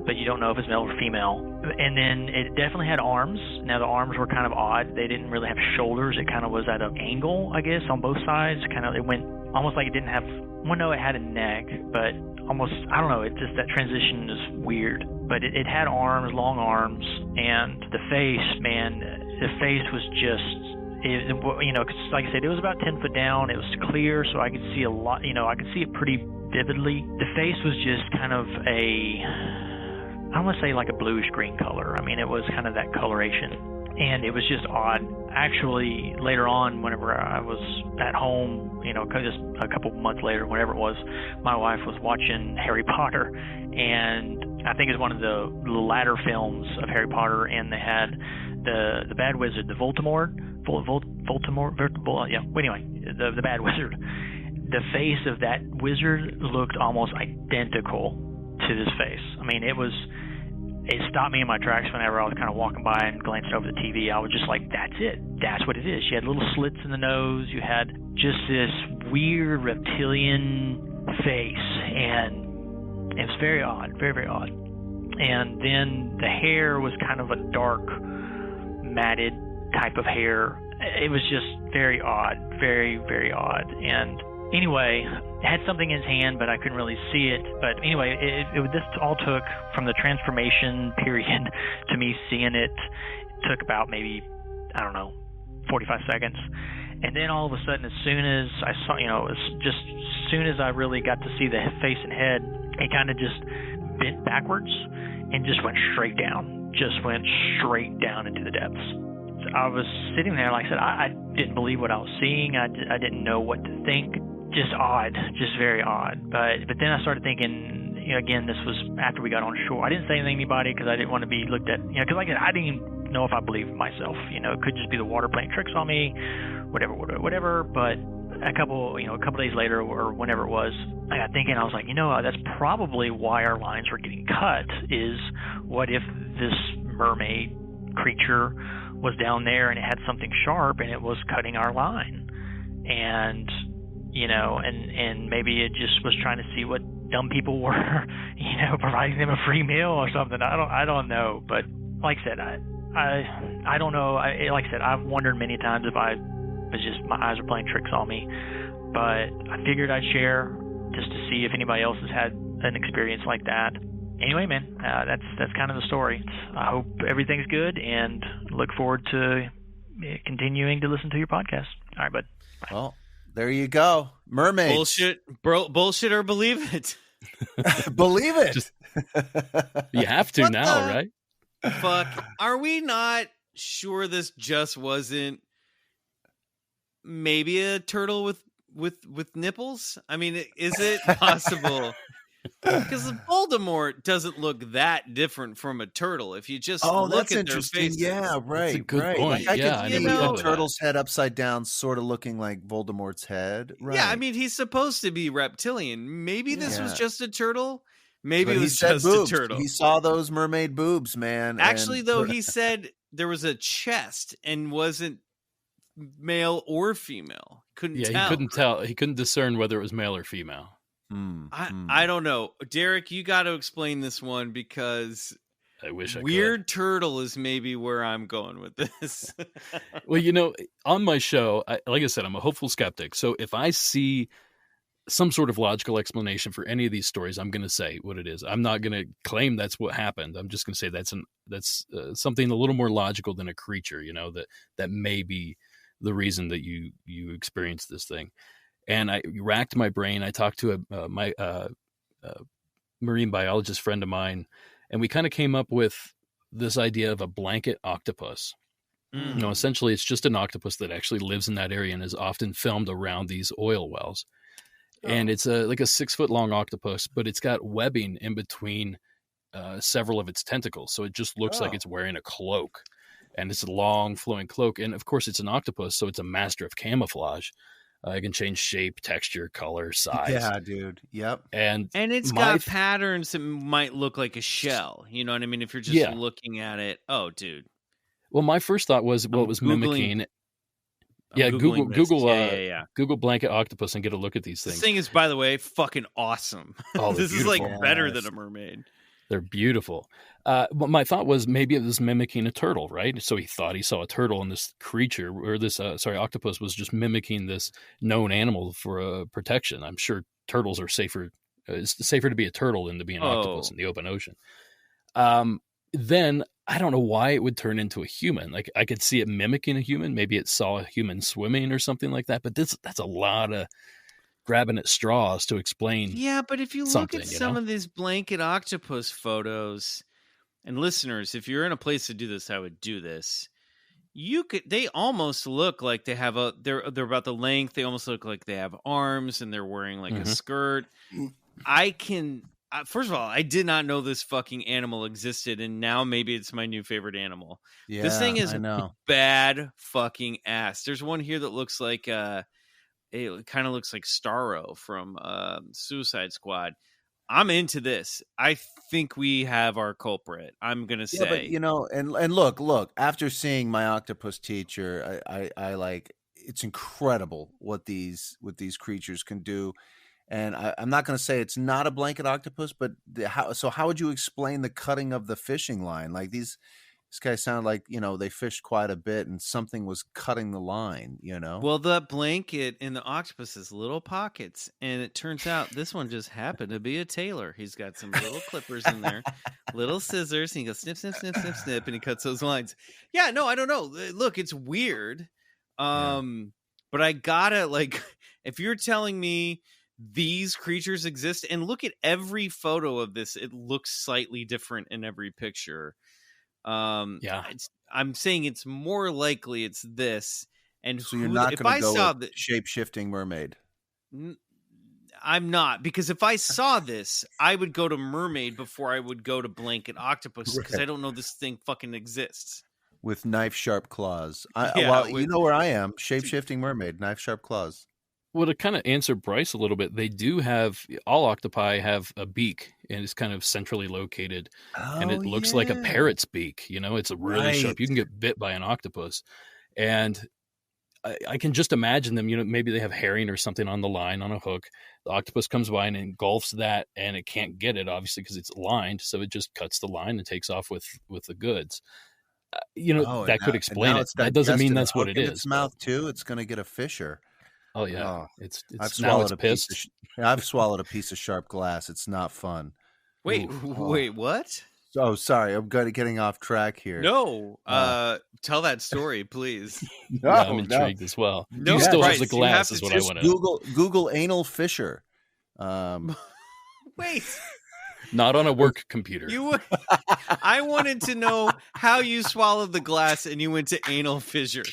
but you don't know if it's male or female. And then it definitely had arms. Now, the arms were kind of odd. They didn't really have shoulders. It kind of was at an angle, I guess, on both sides. It went almost like it didn't have, well, no, it had a neck, but almost, I don't know, it just, that transition is weird. But it had arms, long arms, and the face, man, the face was just, cause like I said, it was about 10 foot down. It was clear, so I could see a lot, I could see it pretty vividly. The face was just kind of I don't want to say like a bluish green color. It was kind of that coloration, and it was just odd. Actually, later on, whenever I was at home, just a couple months later, whenever it was, my wife was watching Harry Potter, and I think it was one of the latter films of Harry Potter, and they had the bad wizard, the Voldemort. Anyway, the bad wizard. The face of that wizard looked almost identical to this face. It stopped me in my tracks whenever I was kind of walking by and glanced over the TV. I was just like, that's it. That's what it is. She had little slits in the nose. You had just this weird reptilian face, and it was very odd, very, very odd. And then the hair was kind of a dark, matted type of hair. It was just very odd, very, very odd. And anyway, it had something in his hand, but I couldn't really see it. But anyway, this all took, from the transformation period to me seeing it, took about maybe, 45 seconds. And then all of a sudden, as soon as I saw, as soon as I really got to see the face and head, it kind of just bent backwards and just went straight down. just went straight down into the depths. So I was sitting there, like I said, I didn't believe what I was seeing. I didn't know what to think. Just odd, just very odd. But then I started thinking, again, this was after we got on shore. I didn't say anything to anybody because I didn't want to be looked at, because like I said, I didn't even know if I believed myself. It could just be the water playing tricks on me, whatever. But a couple days later or whenever it was, I got thinking, I was like, that's probably why our lines were getting cut. Is what if this mermaid creature was down there and it had something sharp and it was cutting our line, and and maybe it just was trying to see what dumb people were, providing them a free meal or something. I don't know, but like I said, I don't know. Like I said, I've wondered many times if I was just my eyes were playing tricks on me, but I figured I'd share just to see if anybody else has had an experience like that. Anyway, man, that's kind of the story. I hope everything's good and look forward to continuing to listen to your podcast. All right, bud. Bye. Well, there you go. Mermaids. Bullshit or believe it. Believe it. You have to now, right? Fuck. Are we not sure this just wasn't maybe a turtle with nipples? I mean, is it possible? Because Voldemort doesn't look that different from a turtle. If you just look at their faces. Yeah, right. That's a good point. Like, I I never could see thought the of turtle's head upside down, sort of looking like Voldemort's head. Right. Yeah, I mean, he's supposed to be reptilian. Maybe this was just a turtle. Maybe But it was said just boobs. a turtle. He saw those mermaid boobs, man. Actually, though, he said there was a chest and wasn't male or female. Couldn't tell. He couldn't tell. He couldn't discern whether it was male or female. I don't know. Derek, you got to explain this one because I wish I weird turtle is maybe where I'm going with this. Well, on my show, like I said, I'm a hopeful skeptic. So if I see some sort of logical explanation for any of these stories, I'm going to say what it is. I'm not going to claim that's what happened. I'm just going to say that's something a little more logical than a creature, that may be the reason that you experienced this thing. And I racked my brain. I talked to my marine biologist friend of mine, and we kind of came up with this idea of a blanket octopus. Essentially, it's just an octopus that actually lives in that area and is often filmed around these oil wells. And it's like a 6-foot-long octopus, but it's got webbing in between several of its tentacles. So it just looks like it's wearing a cloak. And it's a long, flowing cloak. And, of course, it's an octopus, so it's a master of camouflage. It can change shape, texture, color, size. Yeah, dude. Yep. And it's got patterns that might look like a shell. You know what I mean? If you're just looking at it. Oh, dude. Well, my first thought was, it was mimicking. Google blanket octopus and get a look at these things. This thing is, by the way, fucking awesome. This is like better than a mermaid. They're beautiful. But my thought was maybe it was mimicking a turtle, right? So he thought he saw a turtle, and this creature, or this octopus, was just mimicking this known animal for protection. I'm sure turtles are safer. It's safer to be a turtle than to be an octopus in the open ocean. Then I don't know why it would turn into a human. Like, I could see it mimicking a human. Maybe it saw a human swimming or something like that. But that's a lot of grabbing at straws to explain. Yeah, but if you look at some of these blanket octopus photos, and listeners, if you're in a place to do this, I would do this. They almost look like they have they're about the length. They almost look like they have arms, and they're wearing like a skirt. First of all, I did not know this fucking animal existed, and now maybe it's my new favorite animal. Yeah, this thing is bad fucking ass. There's one here that looks like it kind of looks like Starro from Suicide Squad. I'm into this. I think we have our culprit. I'm gonna say, but, and look. After seeing my octopus teacher, I like, it's incredible what these creatures can do. And I'm not going to say it's not a blanket octopus, but how would you explain the cutting of the fishing line? Like this guy sounded like, they fished quite a bit and something was cutting the line, Well, the blanket in the octopus has little pockets, and it turns out this one just happened to be a tailor. He's got some little clippers in there, little scissors, and he goes snip, snip, snip, snip, snip, and he cuts those lines. Yeah, no, I don't know. Look, it's weird. But I gotta, if you're telling me these creatures exist, and look at every photo of this, it looks slightly different in every picture. I'm saying it's more likely it's this. And so you're not going to go with the shape-shifting mermaid. I'm not, because if I saw this, I would go to mermaid before I would go to blanket octopus, because I don't know this thing fucking exists. With knife-sharp claws. You know where I am. Shape-shifting mermaid, knife-sharp claws. Well, to kind of answer Bryce a little bit, they do have, all octopi have a beak, and it's kind of centrally located, and it looks like a parrot's beak. You know, it's a really sharp. You can get bit by an octopus, and I can just imagine them. You know, maybe they have herring or something on the line on a hook. The octopus comes by and engulfs that, and it can't get it obviously because it's lined, so it just cuts the line and takes off with the goods. That could explain it. That doesn't mean that's what it is. Its mouth too. It's going to get a fisher. Oh yeah, it's I've swallowed a piece of sharp glass. It's not fun. Wait, what? Oh, sorry, I'm getting off track here. No, tell that story, please. No, I'm intrigued as well. No, you still have the glass, is what I want to Google anal fisher. Wait. Not on a work computer. I wanted to know how you swallowed the glass and you went to anal fissure.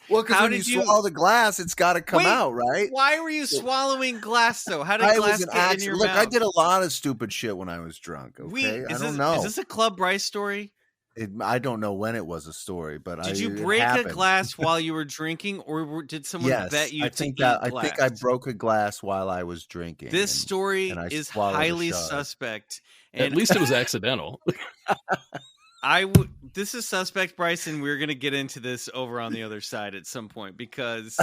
Well, because when you swallow the glass, it's got to come out, right? Why were you swallowing glass, though? How did glass get in your mouth? I did a lot of stupid shit when I was drunk, okay? I don't know. Is this a Club Bryce story? I don't know when it was a story, but did you break a glass while you were drinking, or did someone bet you to eat glass? I think I broke a glass while I was drinking. This story is highly suspect. At least it was accidental. This is suspect, Bryce, and we're going to get into this over on the other side at some point, because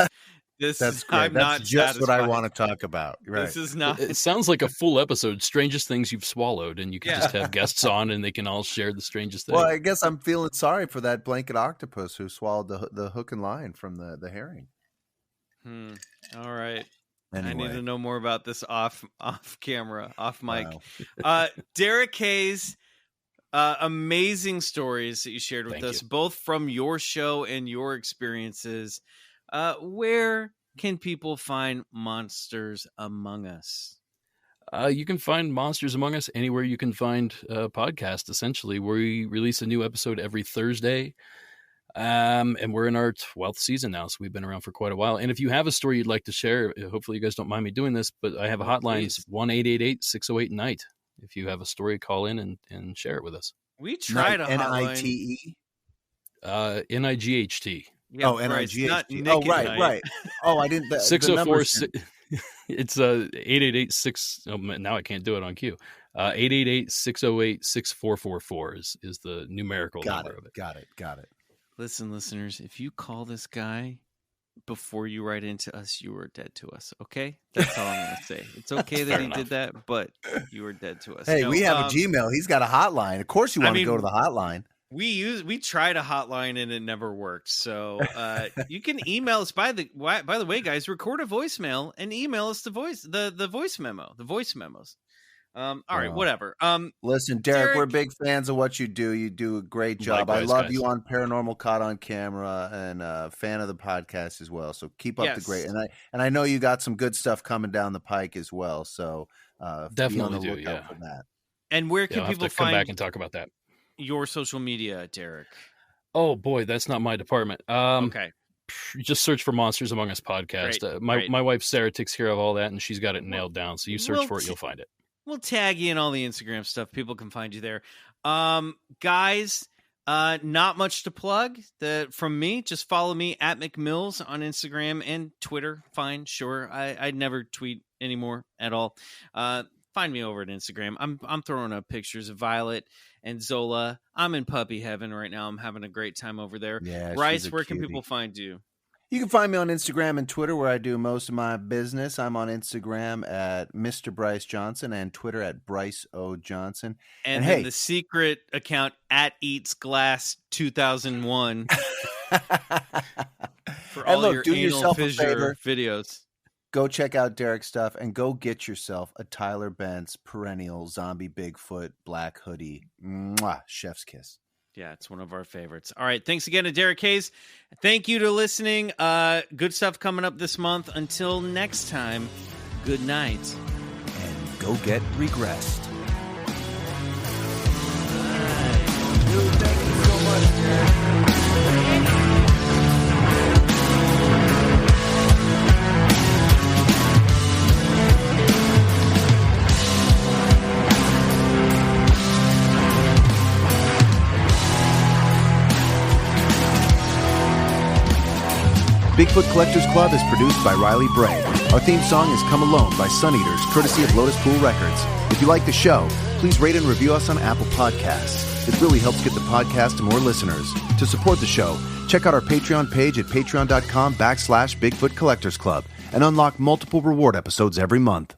that's great. That's just what I want to talk about. Right. This is not. It sounds like a full episode, strangest things you've swallowed, and you can just have guests on, and they can all share the strangest thing. Well, I guess I'm feeling sorry for that blanket octopus who swallowed the hook and line from the herring. All right. Anyway. I need to know more about this off camera, off mic. Wow. Derek Hayes. Amazing stories that you shared with us, both from your show and your experiences. Where can people find Monsters Among Us? You can find Monsters Among Us anywhere you can find a podcast, essentially. We release a new episode every Thursday. And we're in our 12th season now, so we've been around for quite a while. And if you have a story you'd like to share, hopefully you guys don't mind me doing this, but I have a hotline. It's 1-888-608-NIGHT. If you have a story, call in and share it with us. We tried a hotline. NITE? NIGHT. Yeah, NIGHT. Oh, right. Oh, I didn't. 604. It's 888-6. Oh, now I can't do it on cue. 888-608-6444 is the numerical number of it. Got it. Listen, listeners, if you call this guy before you write into us, you were dead to us. Okay, that's all I'm gonna say. It's okay that he did that, but you were dead to us. Hey, we have a Gmail. He's got a hotline. Of course, you want to go to the hotline. We tried a hotline and it never worked. So you can email us. By the way, guys, record a voicemail and email us the voice memo, the voice memos. All right, whatever. Listen, Derek, we're big fans of what you do. You do a great job. Likewise, I love guys. You on Paranormal Caught on Camera, and a fan of the podcast as well. So keep up the great. And I know you got some good stuff coming down the pike as well. So definitely be on the lookout for that. And where can people come back and talk about that? Your social media, Derek? Oh boy, that's not my department. Okay. Just search for Monsters Among Us podcast. My wife Sarah takes care of all that, and she's got it nailed down. So you search for it, you'll find it. We'll tag you in all the Instagram stuff. People can find you there. Guys, not much to plug from me. Just follow me at McMills on Instagram and Twitter. Fine, sure. I'd never tweet anymore at all. Find me over at Instagram. I'm throwing up pictures of Violet and Zola. I'm in puppy heaven right now. I'm having a great time over there. Yeah, Bryce, where can people find you? You can find me on Instagram and Twitter, where I do most of my business. I'm on Instagram at Mr. Bryce Johnson and Twitter at Bryce O. Johnson. And hey, the secret account at Eats Glass 2001 for all your anal fissure videos. Go check out Derek's stuff and go get yourself a Tyler Bent's perennial zombie Bigfoot black hoodie. Mwah, chef's kiss. Yeah, it's one of our favorites. All right. Thanks again to Derek Hayes. Thank you to listening. Good stuff coming up this month. Until next time, good night. And go get regressed. Bigfoot Collectors Club is produced by Riley Bray. Our theme song is Come Alone by Suneaters, courtesy of Lotuspool Records. If you like the show, please rate and review us on Apple Podcasts. It really helps get the podcast to more listeners. To support the show, check out our Patreon page at patreon.com/Bigfoot Collectors Club and unlock multiple reward episodes every month.